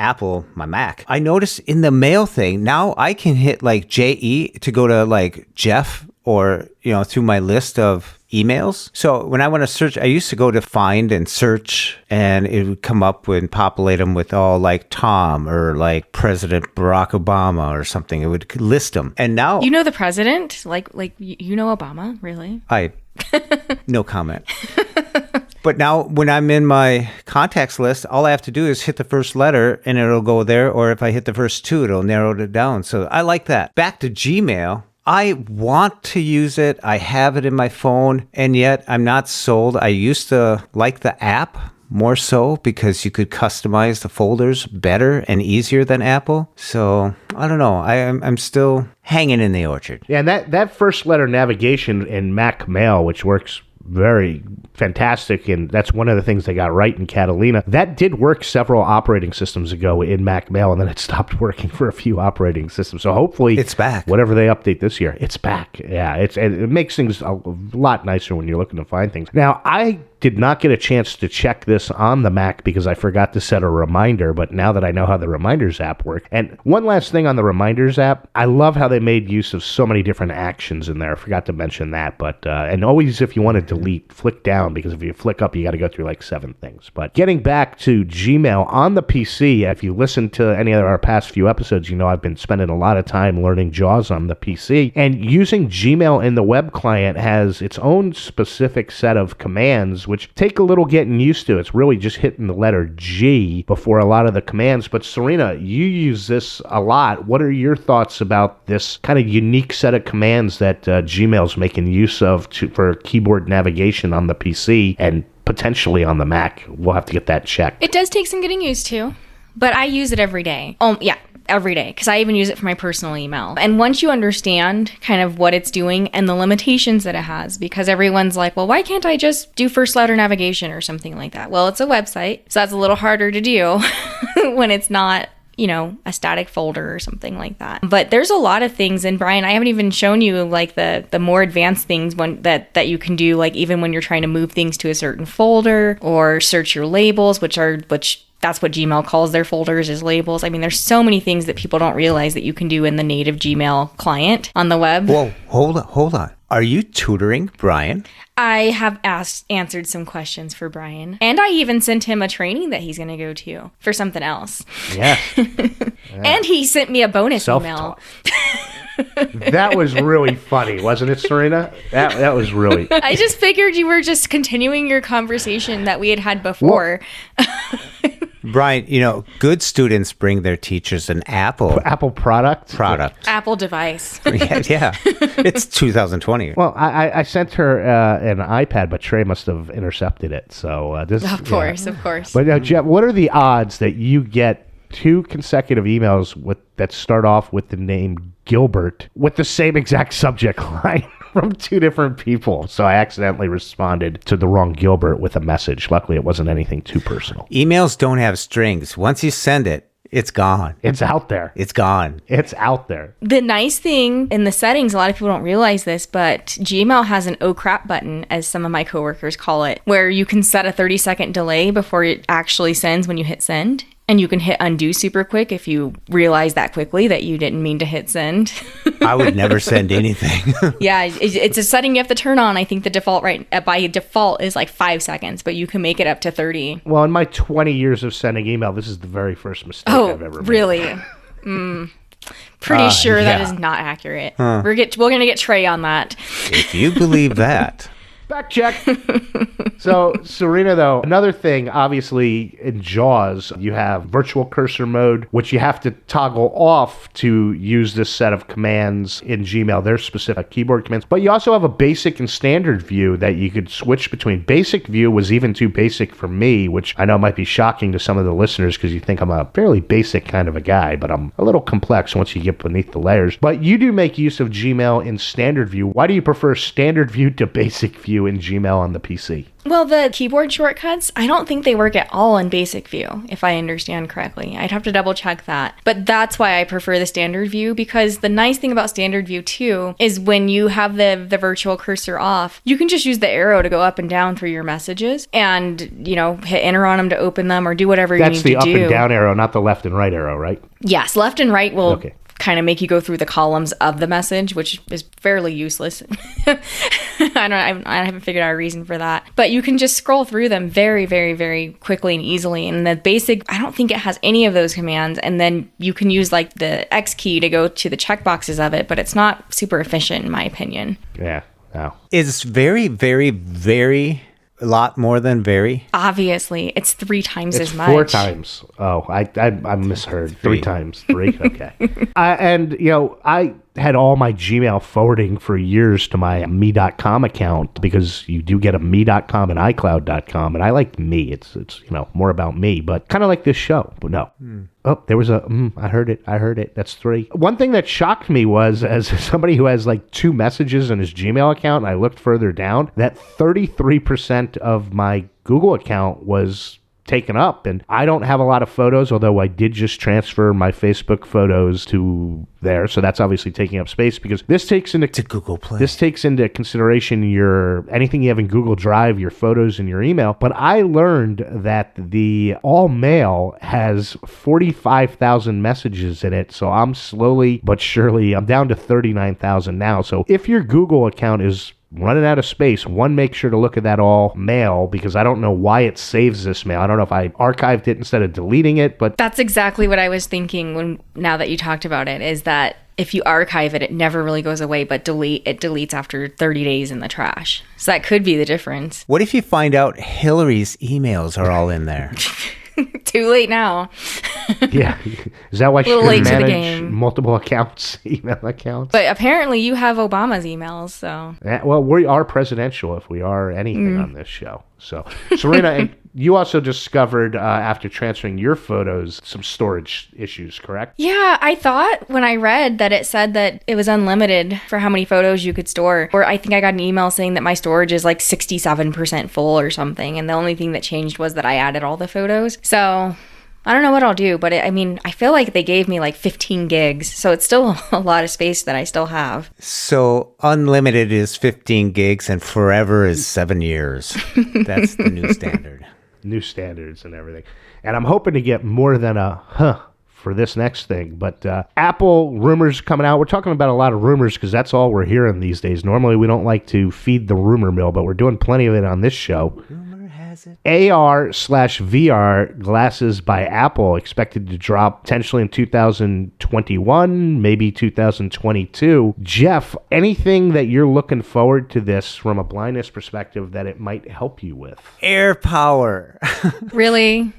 Mac, I noticed in the mail thing, now I can hit like JE to go to like Jeff or, through my list of emails. So when I want to search, I used to go to find and search, and it would come up and populate them with all like Tom or like President Barack Obama or something. It would list them. And now You know the president? Like you know Obama, really? no comment. But now when I'm in my contacts list, all I have to do is hit the first letter and it'll go there. Or if I hit the first two, it'll narrow it down. So I like that. Back to Gmail. I want to use it. I have it in my phone, and yet I'm not sold. I used to like the app more so because you could customize the folders better and easier than Apple. So I don't know. I'm still hanging in the orchard. Yeah, and that first letter navigation in Mac Mail, which works very fantastic, and that's one of the things they got right in Catalina. That did work several operating systems ago in Mac Mail, and then it stopped working for a few operating systems. So hopefully It's back. Whatever they update this year, it's back. Yeah, it makes things a lot nicer when you're looking to find things. Now, I did not get a chance to check this on the Mac because I forgot to set a reminder, but now that I know how the Reminders app works. And one last thing on the Reminders app, I love how they made use of so many different actions in there. I forgot to mention that, but and always if you want to delete, flick down, because if you flick up, you got to go through like 7 things. But getting back to Gmail on the PC, if you listen to any of our past few episodes, you know I've been spending a lot of time learning JAWS on the PC, and using Gmail in the web client has its own specific set of commands which take a little getting used to. It's really just hitting the letter G before a lot of the commands. But Serina, you use this a lot. What are your thoughts about this kind of unique set of commands that Gmail's making use of for keyboard navigation on the PC and potentially on the Mac? We'll have to get that checked. It does take some getting used to, but I use it every day. Oh, yeah. Every day, because I even use it for my personal email. And once you understand kind of what it's doing and the limitations that it has, because everyone's like, well, why can't I just do first letter navigation or something like that? Well, it's a website, so that's a little harder to do when it's not, a static folder or something like that. But there's a lot of things, and Brian, I haven't even shown you like the more advanced things that you can do, like even when you're trying to move things to a certain folder or search your labels, which that's what Gmail calls their folders, is labels. I mean, there's so many things that people don't realize that you can do in the native Gmail client on the web. Whoa, hold on. Are you tutoring Brian? I have answered some questions for Brian. And I even sent him a training that he's going to go to for something else. Yeah. And he sent me a bonus email. That was really funny, wasn't it, Serina? That was really... I just figured you were just continuing your conversation that we had before. Brian, good students bring their teachers an Apple product. Apple device. Yeah. It's 2020. Well, I sent her an iPad, but Trey must have intercepted it. So this, Of course. But now, Jeff, what are the odds that you get 2 consecutive emails that start off with the name Gilbert with the same exact subject line from 2 different people? So I accidentally responded to the wrong Gilbert with a message. Luckily, it wasn't anything too personal. Emails don't have strings. Once you send it, It's gone. It's out there. It's gone. It's out there. The nice thing in the settings, a lot of people don't realize this, but Gmail has an oh crap button, as some of my coworkers call it, where you can set a 30-second delay before it actually sends when you hit send. And you can hit undo super quick if you realize that quickly that you didn't mean to hit send. I would never send anything. Yeah, it's a setting you have to turn on. I think the default by default is like 5 seconds, but you can make it up to 30. Well, in my 20 years of sending email, this is the very first mistake I've ever made. Really? Pretty sure that yeah. is not accurate. We're going to get Trey on that. If you believe that. Fact check. So, Serina, though, another thing, obviously, in JAWS, you have virtual cursor mode, which you have to toggle off to use this set of commands in Gmail. They're specific keyboard commands. But you also have a basic and standard view that you could switch between. Basic view was even too basic for me, which I know might be shocking to some of the listeners because you think I'm a fairly basic kind of a guy, but I'm a little complex once you get beneath the layers. But you do make use of Gmail in standard view. Why do you prefer standard view to basic view in Gmail on the PC? Well, the keyboard shortcuts, I don't think they work at all in basic view, if I understand correctly. I'd have to double check that. But that's why I prefer the standard view, because the nice thing about standard view too is when you have the virtual cursor off, you can just use the arrow to go up and down through your messages and, hit enter on them to open them or do whatever you need to do. That's the up and down arrow, not the left and right arrow, right? Yes, left and right will kind of make you go through the columns of the message, which is fairly useless. I haven't figured out a reason for that. But you can just scroll through them very, very, very quickly and easily. And the basic, I don't think it has any of those commands. And then you can use like the X key to go to the checkboxes of it, but it's not super efficient in my opinion. Yeah, no. Is very, very, very a lot more than very? Obviously, it's 3 times as much. 4 times. Oh, I misheard. 3 times. 3? Okay. I had all my Gmail forwarding for years to my me.com account because you do get a me.com and iCloud.com, and I like me. It's more about me, but kind of like this show. But no. Oh, there was I heard it. That's 3. One thing that shocked me was, as somebody who has like 2 messages in his Gmail account, and I looked further down, that 33% of my Google account was taken up, and I don't have a lot of photos, although I did just transfer my Facebook photos to there, so that's obviously taking up space because this takes into Google Play. This takes into consideration anything you have in Google Drive, your photos, and your email. But I learned that the all mail has 45,000 messages in it, so I'm slowly but surely down to 39,000 now. So if your Google account is running out of space, make sure to look at that all mail, because I don't know why it saves this mail. I don't know if I archived it instead of deleting it, but that's exactly what I was thinking now that you talked about it, is that if you archive it, it never really goes away, but it deletes after 30 days in the trash. So that could be the difference. What if you find out Hillary's emails are all in there? Too late now. Yeah. Is that why she late can to the manage game. multiple accounts, email accounts? But apparently you have Obama's emails, so. Yeah, well, we are presidential if we are anything on this show. So, Serina, and you also discovered after transferring your photos some storage issues, correct? Yeah, I thought when I read that it said that it was unlimited for how many photos you could store. Or I think I got an email saying that my storage is like 67% full or something. And the only thing that changed was that I added all the photos. So I don't know what I'll do, but I feel like they gave me like 15 gigs. So it's still a lot of space that I still have. So unlimited is 15 gigs and forever is 7 years. That's the new standard. New standards and everything. And I'm hoping to get more than a for this next thing. But Apple rumors coming out. We're talking about a lot of rumors because that's all we're hearing these days. Normally we don't like to feed the rumor mill, but we're doing plenty of it on this show. AR/VR glasses by Apple expected to drop potentially in 2021, maybe 2022. Jeff, anything that you're looking forward to this from a blindness perspective that it might help you with? Air power. Really?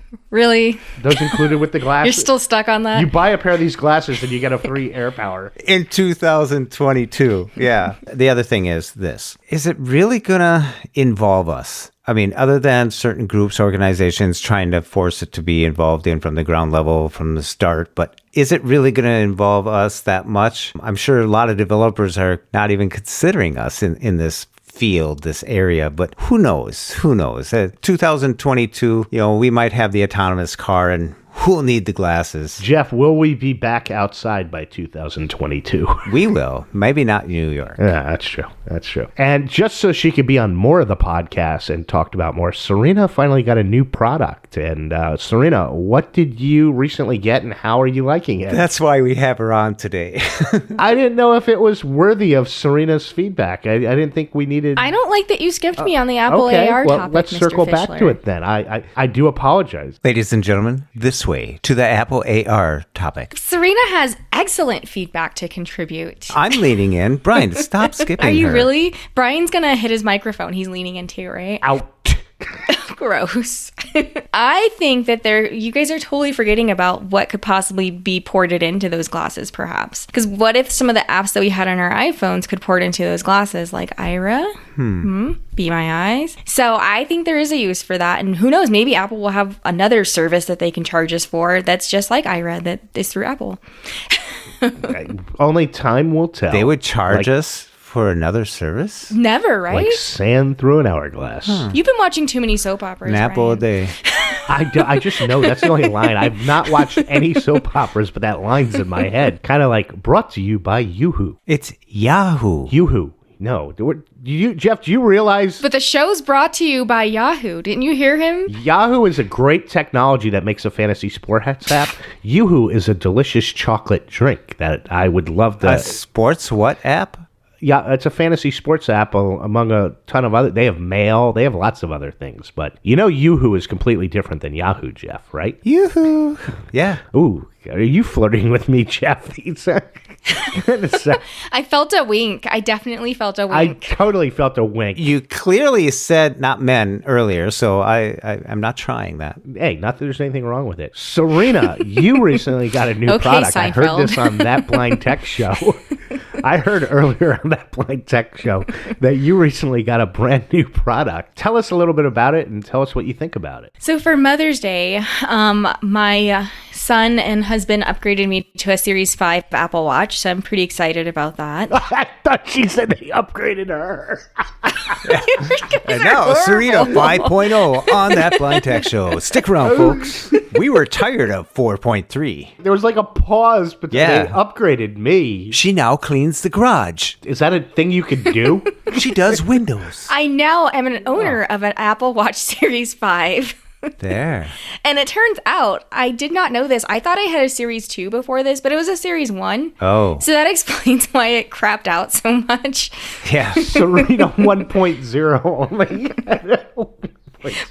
Those included with the glasses? You're still stuck on that? You buy a pair of these glasses and you get a free air power. In 2022. Yeah. The other thing is this. Is it really going to involve us? I mean, other than certain groups, organizations trying to force it to be involved in from the ground level from the start, but is it really going to involve us that much? I'm sure a lot of developers are not even considering us in this field, this area, but who knows? 2022, we might have the autonomous car, and Who'll need the glasses? Jeff, will we be back outside by 2022? We will. Maybe not New York. Yeah, that's true. That's true. And just so she could be on more of the podcast and talked about more, Serina finally got a new product. And Serina, what did you recently get and how are you liking it? That's why we have her on today. I didn't know if it was worthy of Serina's feedback. I didn't think we needed... I don't like that you skipped me on the Apple AR topic, let's Mr. circle back Fischler. to it then. I do apologize. Ladies and gentlemen, this way to the Apple AR topic. Serina has excellent feedback to contribute. I'm leaning in. Brian, stop skipping Are you her. really? Brian's going to hit his microphone. He's leaning into, right? Out. Gross. I think that you guys are totally forgetting about what could possibly be ported into those glasses, perhaps. Because what if some of the apps that we had on our iPhones could port into those glasses, like Aira? Be My Eyes. So I think there is a use for that. And who knows, maybe Apple will have another service that they can charge us for that's just like Aira that is through Apple. Only time will tell. They would charge us for another service? Never, right? Like sand through an hourglass. You've been watching too many soap operas, An apple a Ryan. day. I just know that's the only line. I've not watched any soap operas, but that line's in my head. Kind of like brought to you by Yoo-Hoo. It's Yahoo. Yoo-Hoo. No. Jeff, do you realize But the show's brought to you by Yahoo. Didn't you hear him? Yahoo is a great technology that makes a fantasy sports app? Yoo-Hoo is a delicious chocolate drink that I would love to... A sports what app? Yeah, it's a fantasy sports app among a ton of other... They have mail. They have lots of other things. But you know Yoo-Hoo is completely different than Yahoo, Jeff, right? Yoo-hoo. Yeah. Ooh, are you flirting with me, Jeff? I felt a wink. I definitely felt a I wink. totally felt a wink. You clearly said not men earlier, so I'm not trying that. Hey, not that there's anything wrong with it. Serina, you recently got a new Okay, product. I heard Seinfeld. this on That Blind Tech Show. I heard earlier on That Blind Tech Show that you recently got a brand new product. Tell us a little bit about it and tell us what you think about it. So for Mother's Day, my son and husband upgraded me to a Series 5 Apple Watch, so I'm pretty excited about that. I thought she said they upgraded her. And now, Serena 5.0 on That Blind Tech Show. Stick around, folks. We were tired of 4.3. There was like a pause, but Yeah. they upgraded me. She now cleans the garage. Is that a thing you could do? She does windows. I now am an owner of an Apple Watch Series 5. There. And it turns out, I did not know this. I thought I had a Series 2 before this, but it was a Series 1. Oh. So that explains why it crapped out so much. Yeah. Serena 1.0 only.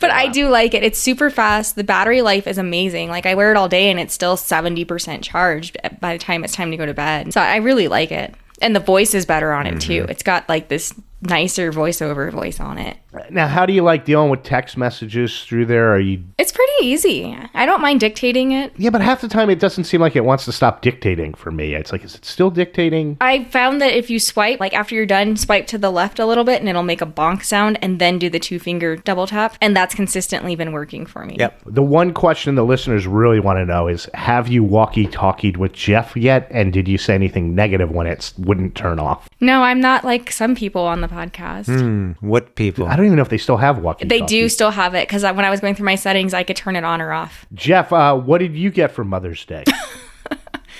But I do like it. It's super fast. The battery life is amazing. Like, I wear it all day and it's still 70% charged by the time it's time to go to bed. So I really like it. And the voice is better on it too. It's got like this nicer voiceover voice on it. Now, how do you like dealing with text messages through there? Are you... It's pretty easy. I don't mind dictating it. Yeah, but half the time it doesn't seem like it wants to stop dictating for me. It's like, is it still dictating? I found that if you swipe, like after you're done, swipe to the left a little bit and it'll make a bonk sound and then do the 2-finger double tap. And that's consistently been working for me. Yep. The one question the listeners really want to know is, have you walkie-talkied with Jeff yet? And did you say anything negative when it wouldn't turn off? No, I'm not like some people on the podcast. What people? I don't even know if they still have walkie-talkies. They do still have it because when I was going through my settings, I could turn it on or off. Jeff, what did you get for Mother's Day?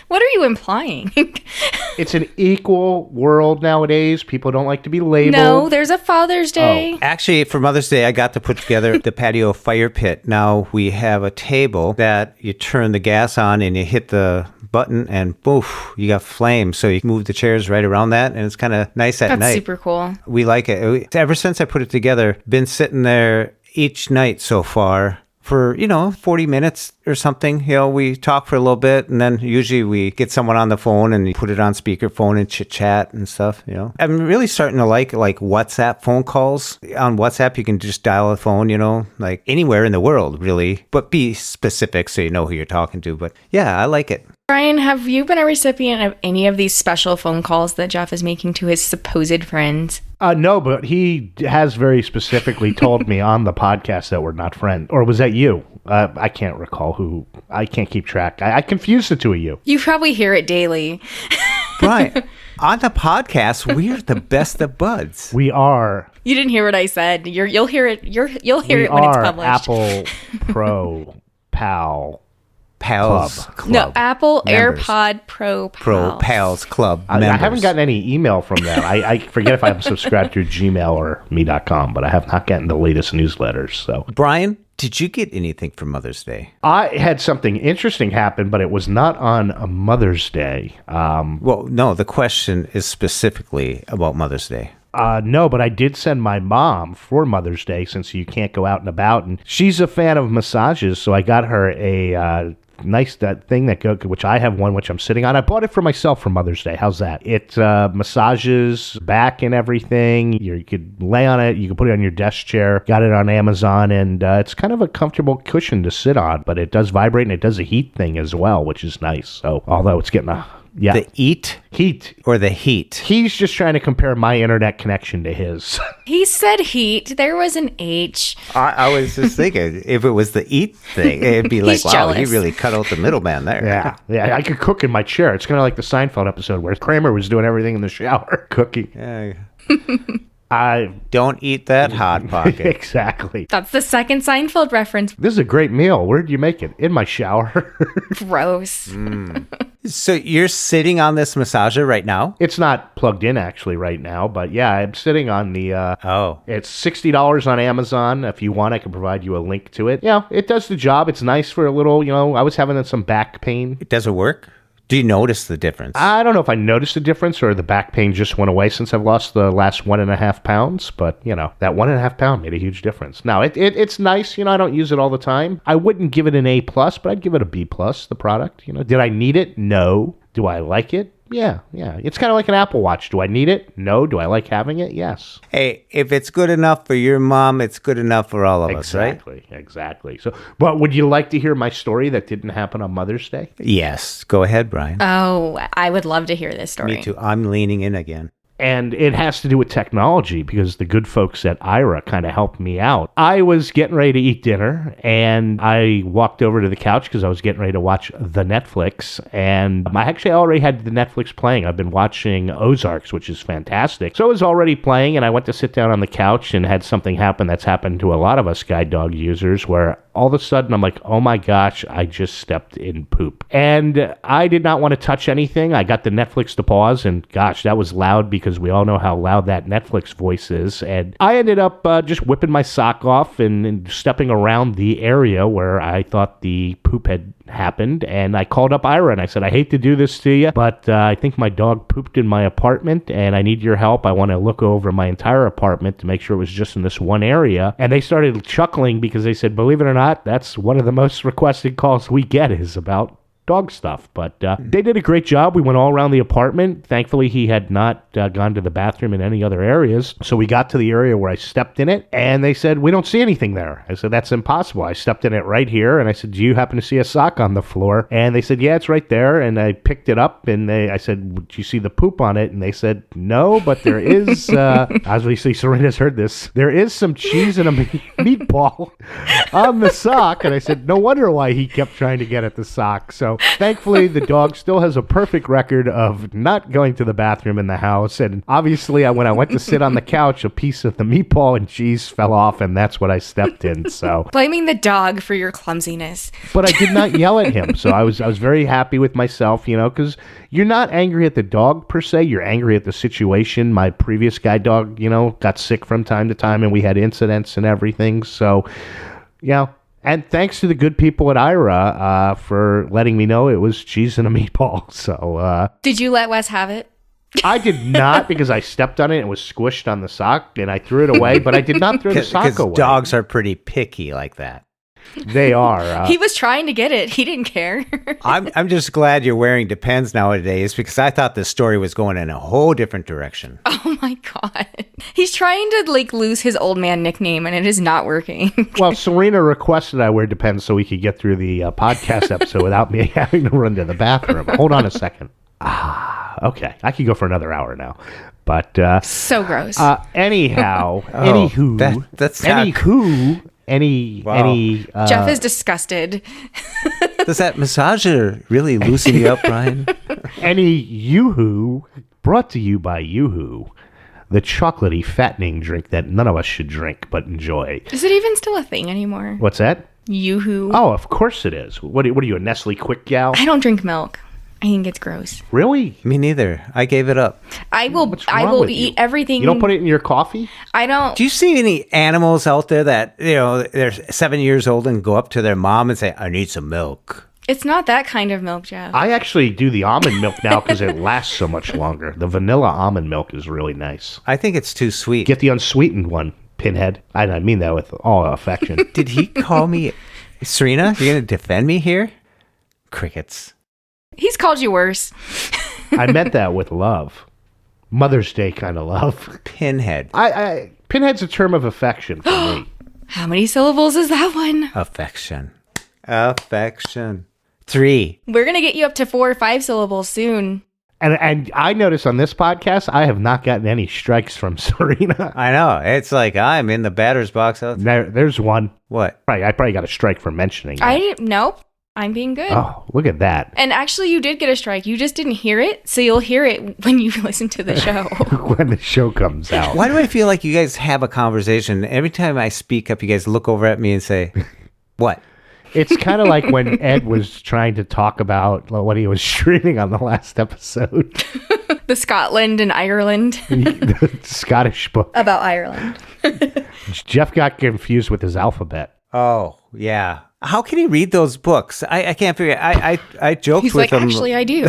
What are you implying? It's an equal world nowadays. People don't like to be labeled. No, there's a Father's Day. Actually, for Mother's Day, I got to put together the patio fire pit. Now we have a table that you turn the gas on and you hit the button and poof, you got flames. So you move the chairs right around that and it's kind of nice at That's night. super cool. We like it. Ever since I put it together, been sitting there each night so far for, 40 minutes or something. We talk for a little bit and then usually we get someone on the phone and you put it on speakerphone and chit chat and stuff, I'm really starting to like WhatsApp phone calls. On WhatsApp, you can just dial a phone, like anywhere in the world, really, but be specific so you know who you're talking to. But yeah, I like it. Brian, have you been a recipient of any of these special phone calls that Jeff is making to his supposed friends? No, but he has very specifically told me on the podcast that we're not friends. Or was that you? I can't recall who. I can't keep track. I confused the two of you. You probably hear it daily. Right. On the podcast, we're the best of buds. We are. You didn't hear what I said. You'll hear it. You'll hear We it when it's are published. Apple Pro Pal Pals Club. Club. No, Apple members. AirPod Pro Pro Pals Club I members. haven't gotten any email from them. I forget if I'm subscribed through Gmail or me.com, but I have not gotten the latest newsletters. So, Brian, did you get anything for Mother's Day? I had something interesting happen, but it was not on a Mother's Day. Well, no, the question is specifically about Mother's Day. No, but I did send my mom for Mother's Day since you can't go out and about, and she's a fan of massages, so I got her a nice thing which I have one which I'm sitting on. I bought it for myself for Mother's Day. How's that? It massages back and everything. You could lay on it. You can put it on your desk chair. Got it on Amazon, and it's kind of a comfortable cushion to sit on, but it does vibrate and it does a heat thing as well, which is nice. So although it's getting The heat or the heat? He's just trying to compare my internet connection to his. He said heat. There was an H. I was just thinking, if it was the eat thing, it'd be like, He's wow, jealous. he really cut out the middleman there. Yeah, I could cook in my chair. It's kind of like the Seinfeld episode where Kramer was doing everything in the shower, cooking. Yeah. I Don't eat that Hot Pocket. exactly. That's the second Seinfeld reference. This is a great meal. Where did you make it? In my shower. Gross. So you're sitting on this massager right now? It's not plugged in actually right now, but yeah, I'm sitting on the. Oh. It's $60 on Amazon. If you want, I can provide you a link to it. Yeah, it does the job. It's nice for a little. I was having some back pain. Does it work? Do you notice the difference? I don't know if I noticed a difference or the back pain just went away since I've lost the last 1.5 pounds, but that 1.5 pound made a huge difference. Now it's nice. I don't use it all the time. I wouldn't give it an A plus, but I'd give it a B plus. The product. Did I need it? No. Do I like it? Yeah. It's kind of like an Apple Watch. Do I need it? No. Do I like having it? Yes. Hey, if it's good enough for your mom, it's good enough for all of us, right? Exactly. So, but would you like to hear my story that didn't happen on Mother's Day? Yes. Go ahead, Brian. Oh, I would love to hear this story. Me too. I'm leaning in again. And it has to do with technology because the good folks at Aira kind of helped me out. I was getting ready to eat dinner and I walked over to the couch because I was getting ready to watch the Netflix. And I actually already had the Netflix playing. I've been watching Ozarks, which is fantastic. So it was already playing and I went to sit down on the couch and had something happen that's happened to a lot of us guide dog users where all of a sudden I'm like, oh my gosh, I just stepped in poop. And I did not want to touch anything. I got the Netflix to pause and gosh, that was loud because we all know how loud that Netflix voice is. And I ended up just whipping my sock off and stepping around the area where I thought the poop had happened. And I called up Aira and I said, I hate to do this to you, but I think my dog pooped in my apartment and I need your help. I want to look over my entire apartment to make sure it was just in this one area. And they started chuckling because they said, believe it or not, that's one of the most requested calls we get is about dog stuff. But they did a great job. We went all around the apartment. Thankfully, he had not gone to the bathroom in any other areas. So we got to the area where I stepped in it, and they said, we don't see anything there. I said, that's impossible. I stepped in it right here, and I said, do you happen to see a sock on the floor? And they said, yeah, it's right there. And I picked it up, and I said, do you see the poop on it? And they said, no, but there is, obviously Serina's heard this, there is some cheese and a meatball on the sock. And I said, no wonder why he kept trying to get at the sock. So thankfully, the dog still has a perfect record of not going to the bathroom in the house. And obviously, when I went to sit on the couch, a piece of the meatball and cheese fell off, and that's what I stepped in. So, Blaming the dog for your clumsiness. but I did not yell at him. So I was very happy with myself, because you're not angry at the dog per se. You're angry at the situation. My previous guide dog, got sick from time to time, and we had incidents and everything. So, and thanks to the good people at Aira for letting me know it was cheese and a meatball. So, Did you let Wes have it? I did not because I stepped on it and it was squished on the sock and I threw it away, but I did not throw the sock away. Dogs are pretty picky like that. They are. He was trying to get it. He didn't care. I'm just glad you're wearing Depends nowadays because I thought this story was going in a whole different direction. Oh my God. He's trying to lose his old man nickname and it is not working. Well, Serina requested I wear Depends so we could get through the podcast episode without me having to run to the bathroom. Hold on a second. Okay. I could go for another hour now. But So gross. anyhow, anywho, that's not- anywho, any Jeff is disgusted. Does that massager really loosen you up, Brian? any Yoo-hoo brought to you by Yoo-hoo, the chocolatey fattening drink that none of us should drink but enjoy. Is it even still a thing anymore? What's that? Yoo-hoo. Oh, of course it is. What are you, a Nestle Quick gal? I don't drink milk. I think it's gross. Really? Me neither. I gave it up. I will What's wrong eat with you? everything. You don't put it in your coffee? I don't. Do you see any animals out there that, they're 7 years old and go up to their mom and say, I need some milk? It's not that kind of milk, Jeff. I actually do the almond milk now because it lasts so much longer. The vanilla almond milk is really nice. I think it's too sweet. Get the unsweetened one, Pinhead. I mean that with all affection. Did he call me Serina? You're going to defend me here? Crickets. He's called you worse. I meant that with love. Mother's Day kind of love. Pinhead. Pinhead's a term of affection for me. How many syllables is that one? Affection. 3. We're going to get you up to 4 or 5 syllables soon. And I notice on this podcast, I have not gotten any strikes from Serina. I know. It's like I'm in the batter's box. There's one. What? I probably got a strike for mentioning it. Nope. I'm being good. Oh, look at that. And actually, you did get a strike. You just didn't hear it, so you'll hear it when you listen to the show. When the show comes out. Why do I feel like you guys have a conversation? Every time I speak up, you guys look over at me and say, what? It's kind of like when Ed was trying to talk about what he was streaming on the last episode. The Scotland and Ireland. The Scottish book. About Ireland. Jeff got confused with his alphabet. Oh, yeah. How can he read those books? I can't figure it. I joked He's with like, him. actually, I do.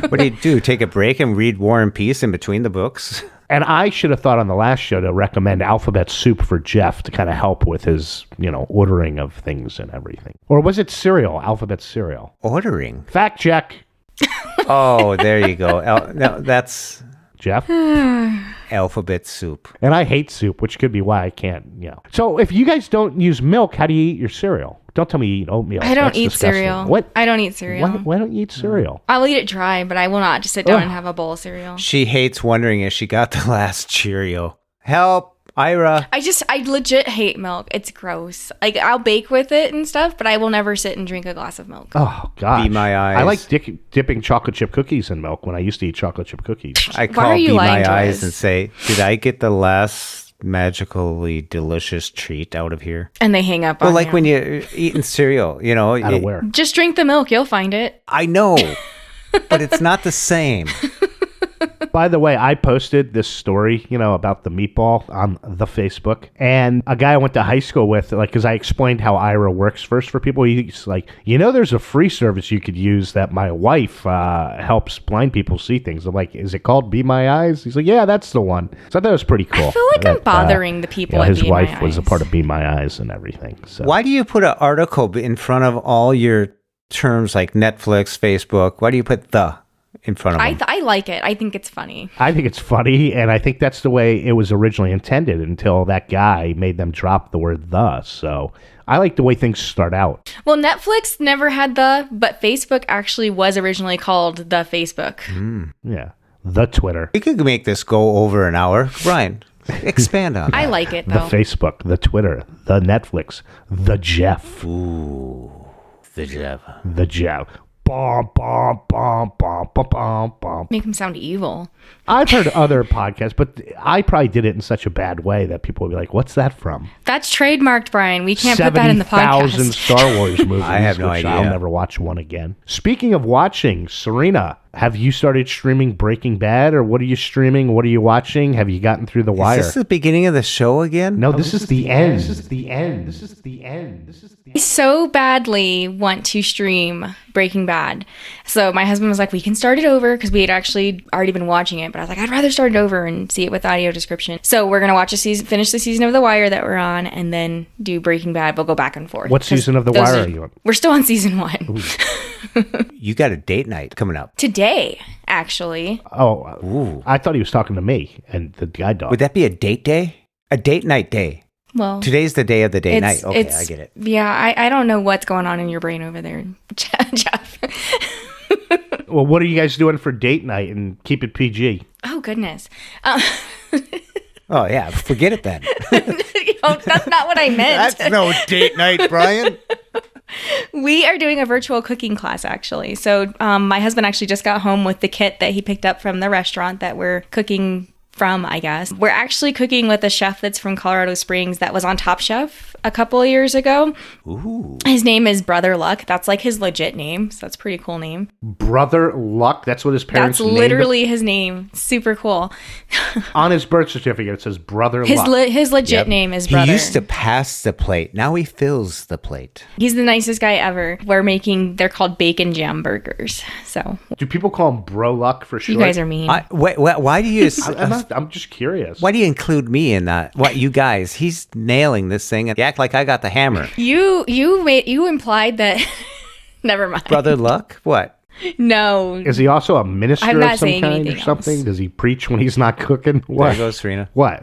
What do you do? Take a break and read War and Peace in between the books? And I should have thought on the last show to recommend alphabet soup for Jeff to kind of help with his, ordering of things and everything. Or was it cereal? Alphabet cereal. Ordering. Fact check. Oh, there you go. No, that's Jeff. alphabet soup. And I hate soup, which could be why I can't, So if you guys don't use milk, how do you eat your cereal? Don't tell me you eat oatmeal. I don't That's eat disgusting. cereal. What? I don't eat cereal. Why don't you eat cereal? I'll eat it dry, but I will not just sit down Ugh. and have a bowl of cereal. She hates wondering if she got the last Cheerio. Help, Aira. I legit hate milk. It's gross. Like, I'll bake with it and stuff, but I will never sit and drink a glass of milk. Oh, gosh. Be my eyes. I like dipping chocolate chip cookies in milk when I used to eat chocolate chip cookies. I Why call are you Be lying My to Eyes us? and say, did I get the last magically delicious treat out of here? And they hang up Well, on like you. when you're eating cereal, Out of where? Just drink the milk. You'll find it. I know, but it's not the same. By the way, I posted this story, about the meatball on the Facebook. And a guy I went to high school with, because I explained how Aira works first for people. He's like, there's a free service you could use that my wife helps blind people see things. I'm like, is it called Be My Eyes? He's like, yeah, that's the one. So I thought it was pretty cool. I feel like I'm bothering the people at his Be My wife was a Eyes. part of Be My Eyes and everything. So Why do you put an article in front of all your terms like Netflix, Facebook? Why do you put the in front of them? I like it. I think it's funny. I think it's funny, and I think that's the way it was originally intended until that guy made them drop the word the. So I like the way things start out. Well, Netflix never had but Facebook actually was originally called the Facebook. Yeah. The Twitter, We could make this go over an hour. Brian, expand on that. I like it, the though. Facebook, the Twitter, the Netflix, the Jeff, Ooh, the Java. the Jeff. Bum, bum, bum, bum, bum, bum, bum. Make him sound evil. I've heard other podcasts, but I probably did it in such a bad way that people will be like, what's that from? That's trademarked, Brian. We can't put that in the 70,000 podcast. Star Wars movies. I have no which idea. I'll never watch one again. Speaking of watching, Serina, have you started streaming Breaking Bad, or what are you streaming? What are you watching? Have you gotten through The Wire? Is this the beginning of the show again? No, this is the end. This is the end. This is the end. This is the I so badly want to stream Breaking Bad. So my husband was like, we can start it over, because we had actually already been watching it. But I was like, I'd rather start it over and see it with audio description. So we're going to watch finish the season of The Wire that we're on, and then do Breaking Bad. We'll go back and forth. What 'Cause season of The those Wire are you on? We're still on season 1. You got a date night coming up. Today, actually. Oh, Ooh. I thought he was talking to me and the guide dog. Would that be a date day? A date night day. Well, Today's the day of the date it's- night. Okay, it's- I get it. Yeah, I don't know what's going on in your brain over there, Jeff. Well, what are you guys doing for date night, and keep it PG? Oh, goodness. Oh, yeah. Forget it then. That's not what I meant. no date night, Brian. We are doing a virtual cooking class, actually. So my husband actually just got home with the kit that he picked up from the restaurant that we're cooking from, I guess. We're actually cooking with a chef that's from Colorado Springs that was on Top Chef. a couple of years ago. Ooh. His name is Brother Luck. That's like his legit name. So that's a pretty cool name. Brother Luck. That's what his parents That's named literally his name. Super cool. him. On his birth certificate. It says Brother His Luck. his legit name is He Brother. used to pass the plate. Now he fills the plate. He's the nicest guy ever. They're called bacon jam burgers. So Do people call him Bro Luck for short? you guys are mean. Why do you? I'm just curious. Why do you include me in that? What, you guys? He's nailing this thing. You act like I got the hammer. You implied that. Never mind. Brother Luck? What? No. Is he also a minister I'm of not some saying kind or anything something? else. Does he preach when he's not cooking? What? There goes Serena. What?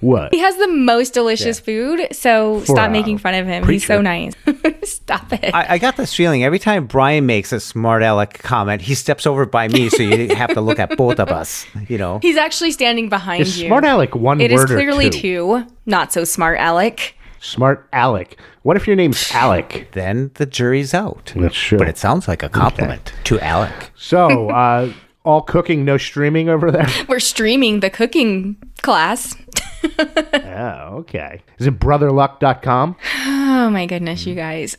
What? He has the most delicious food, so stop making fun of him. He's so nice. Stop it. I got this feeling every time Brian makes a smart aleck comment, he steps over by me, so you have to look at both of us. You know. He's actually standing behind Is you. smart Alec one It word is clearly or two? not so smart, Alec. Smart Alec. What if your name's Alec? Then the jury's out. That's true. But it sounds like a compliment to Alec. So, all cooking, no streaming over there? We're streaming the cooking class. Oh, okay. Is it brotherluck.com? Oh my goodness, you guys.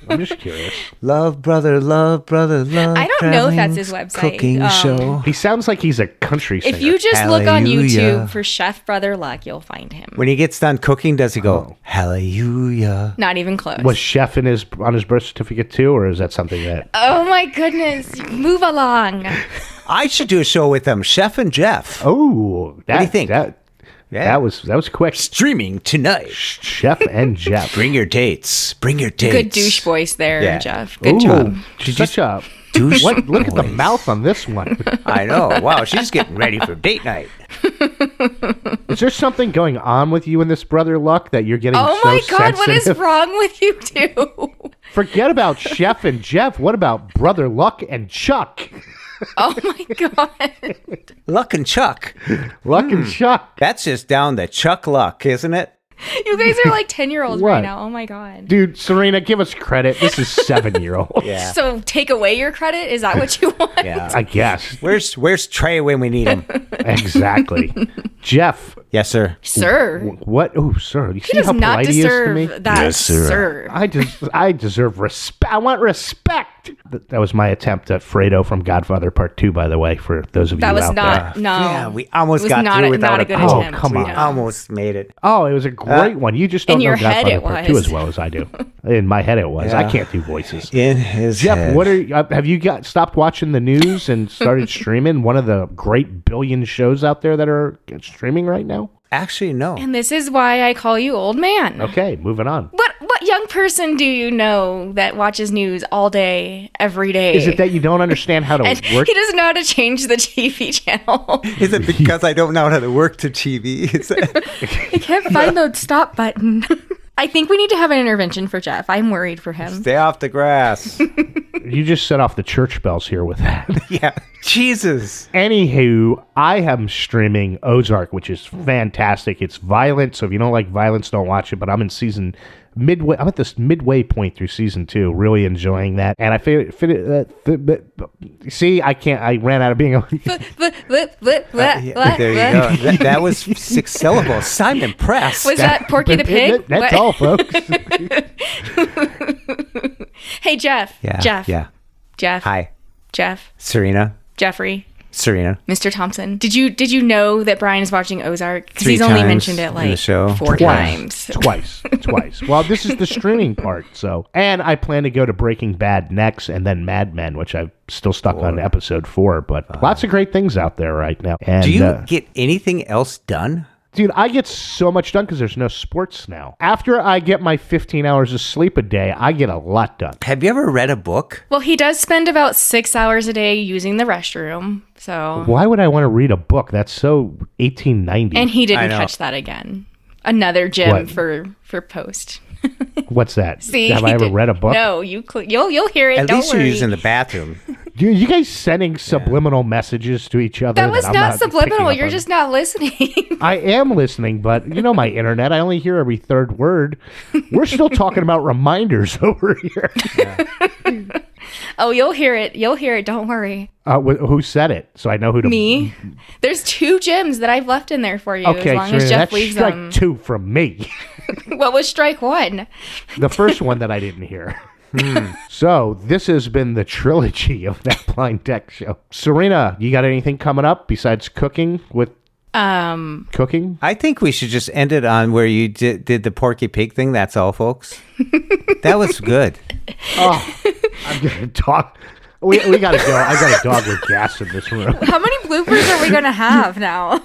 I'm just curious. Love, brother, love, brother, love. I don't know if that's his website. Cooking show. He sounds like he's a country singer. If you just look on Hallelujah. YouTube for Chef Brother Luck, you'll find him. When he gets done cooking, does he go, hallelujah? Not even close. Was chef on his birth certificate too, or is that something that... Oh my goodness. Move along. I should do a show with them, Chef and Jeff. Oh, that, do you think? That was quick. Streaming tonight. Chef and Jeff. Bring your dates. Bring your dates. Good douche voice there, Yeah. Jeff. Good Ooh, job. Such a... Douche Look at the voice. mouth on this one. I know. Wow, she's getting ready for date night. Is there something going on with you and this Brother Luck that you're getting Oh so my God, what is sensitive? wrong with you two? Forget about Chef and Jeff. What about Brother Luck and Chuck? Oh my God. Luck and Chuck. Luck and Chuck. That's just down to Chuck Luck, isn't it? You guys are like 10-year-olds What? right now. Oh my God. Dude, Serena, give us credit. This is 7-year-old. Yeah. So take away your credit? Is that what you want? Yeah. I guess. Where's Trey when we need him? Exactly. Jeff, Yes, sir. Sir. what? Oh, sir. You He see does how not polite he is to me? deserve that, Yes, sir. sir. I deserve respect. I want respect. That was my attempt at Fredo from Godfather Part 2, by the way, for those of That you was out not, there. no. Yeah, we almost It was got not through a, without not a a good Oh, attempt. come on. no. Almost made it. Oh, it was a great one. You just don't in know your head Godfather it Part 2 was. as well as I do. In my head it was. I Yeah. can't do voices. In his Jeff, head. what are you, have you stopped watching the news and started streaming one of the great billion shows out there that are streaming right now? Actually, no. And this is why I call you old man. Okay, moving on. What young person do you know that watches news all day, every day? Is it that you don't understand how to and work? he doesn't know how to change the TV channel. Is it because I don't know how to work the TV? Is it? I can't find the stop button. I think we need to have an intervention for Jeff. I'm worried for him. Stay off the grass. You just set off the church bells here with that. Yeah. Jesus. Anywho, I am streaming Ozark, which is fantastic. It's violent, so if you don't like violence, don't watch it. But I'm in midway. I'm at this midway point through season 2, really enjoying that. And I see, I can't. I ran out of being. There you go. That was 6 syllables. I'm impressed. Was that Porky the Pig? That's What? all, folks. Hey, Jeff. Yeah. Jeff. Yeah. Jeff. Hi. Jeff. Serena. Jeffrey. Serena. Mr. Thompson. Did you know that Brian is watching Ozark? Because 3 he's only times mentioned it in like the show. 4 times. Twice. Well, this is the streaming part. So, and I plan to go to Breaking Bad next, and then Mad Men, which I'm still stuck on episode 4. But lots of great things out there right now. And Do you get anything else done? dude, I get so much done because there's no sports now. After I get my 15 hours of sleep a day, I get a lot done. Have you ever read a book? Well, he does spend about 6 hours a day using the restroom. So, Why would I want to read a book? That's so 1890. and he I didn't know. catch that again. Another gem What? for post. What's that? See, Have I he ever did- read a book? No, you'll hear it. At Don't least worry. you're using the bathroom. Dude, you guys sending subliminal messages to each other? That was I'm not picking subliminal. up You're on? just not listening. I am listening, but you know my internet. I only hear every third word. We're still talking about reminders over here. Oh, you'll hear it. You'll hear it. Don't worry. Who said it? So I know who to... Me. There's 2 gems that I've left in there for you. Okay, as long Serena, as Jeff that's leaves strike them. 2 from me. What was strike 1? The first one that I didn't hear. So this has been the trilogy of that Blind Tech Show. Serena, you got anything coming up besides cooking with cooking? I think we should just end it on where you did the Porky Pig thing. That's all, folks. That was good. Oh, I'm gonna talk. We gotta go. I got a dog with gas in this room. How many bloopers are we going to have now?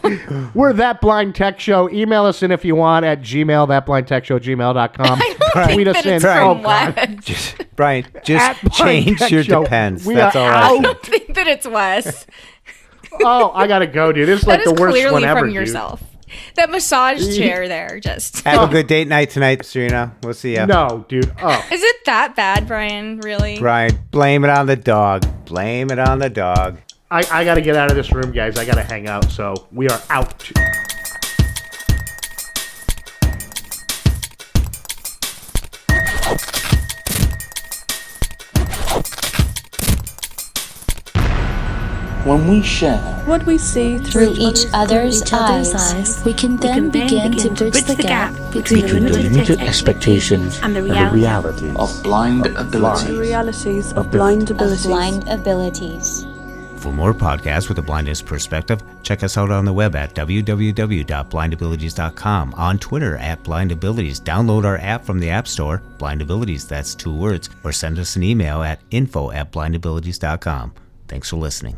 We're That Blind Tech Show. Email us in if you want at gmail, thatblindtechshow@gmail.com. I don't Tweet think us that it's in. from God. Wes. Brian, At just Blind change Tech your Show. depends. We That's are all I I out. say. don't think that it's Wes. Oh, I gotta go, dude. This is like That is the worst clearly one ever, from dude. yourself. That massage chair there, just. Have a good date night tonight, Serena. We'll see ya. No, dude. Oh. Is it that bad, Brian? Really? Brian, blame it on the dog. Blame it on the dog. I gotta get out of this room, guys. I gotta hang out, so we are out. When we share What we see Through each other's eyes, we can then begin to bridge the gap between between the limited expectations and the realities of blind ability. The realities of blind abilities. blind abilities. For more podcasts with a blindness perspective, check us out on the web at www.blindabilities.com, on Twitter at blindabilities. Download our app from the App Store, blindabilities, that's 2 words, or send us an email at info@blindabilities.com. Thanks for listening.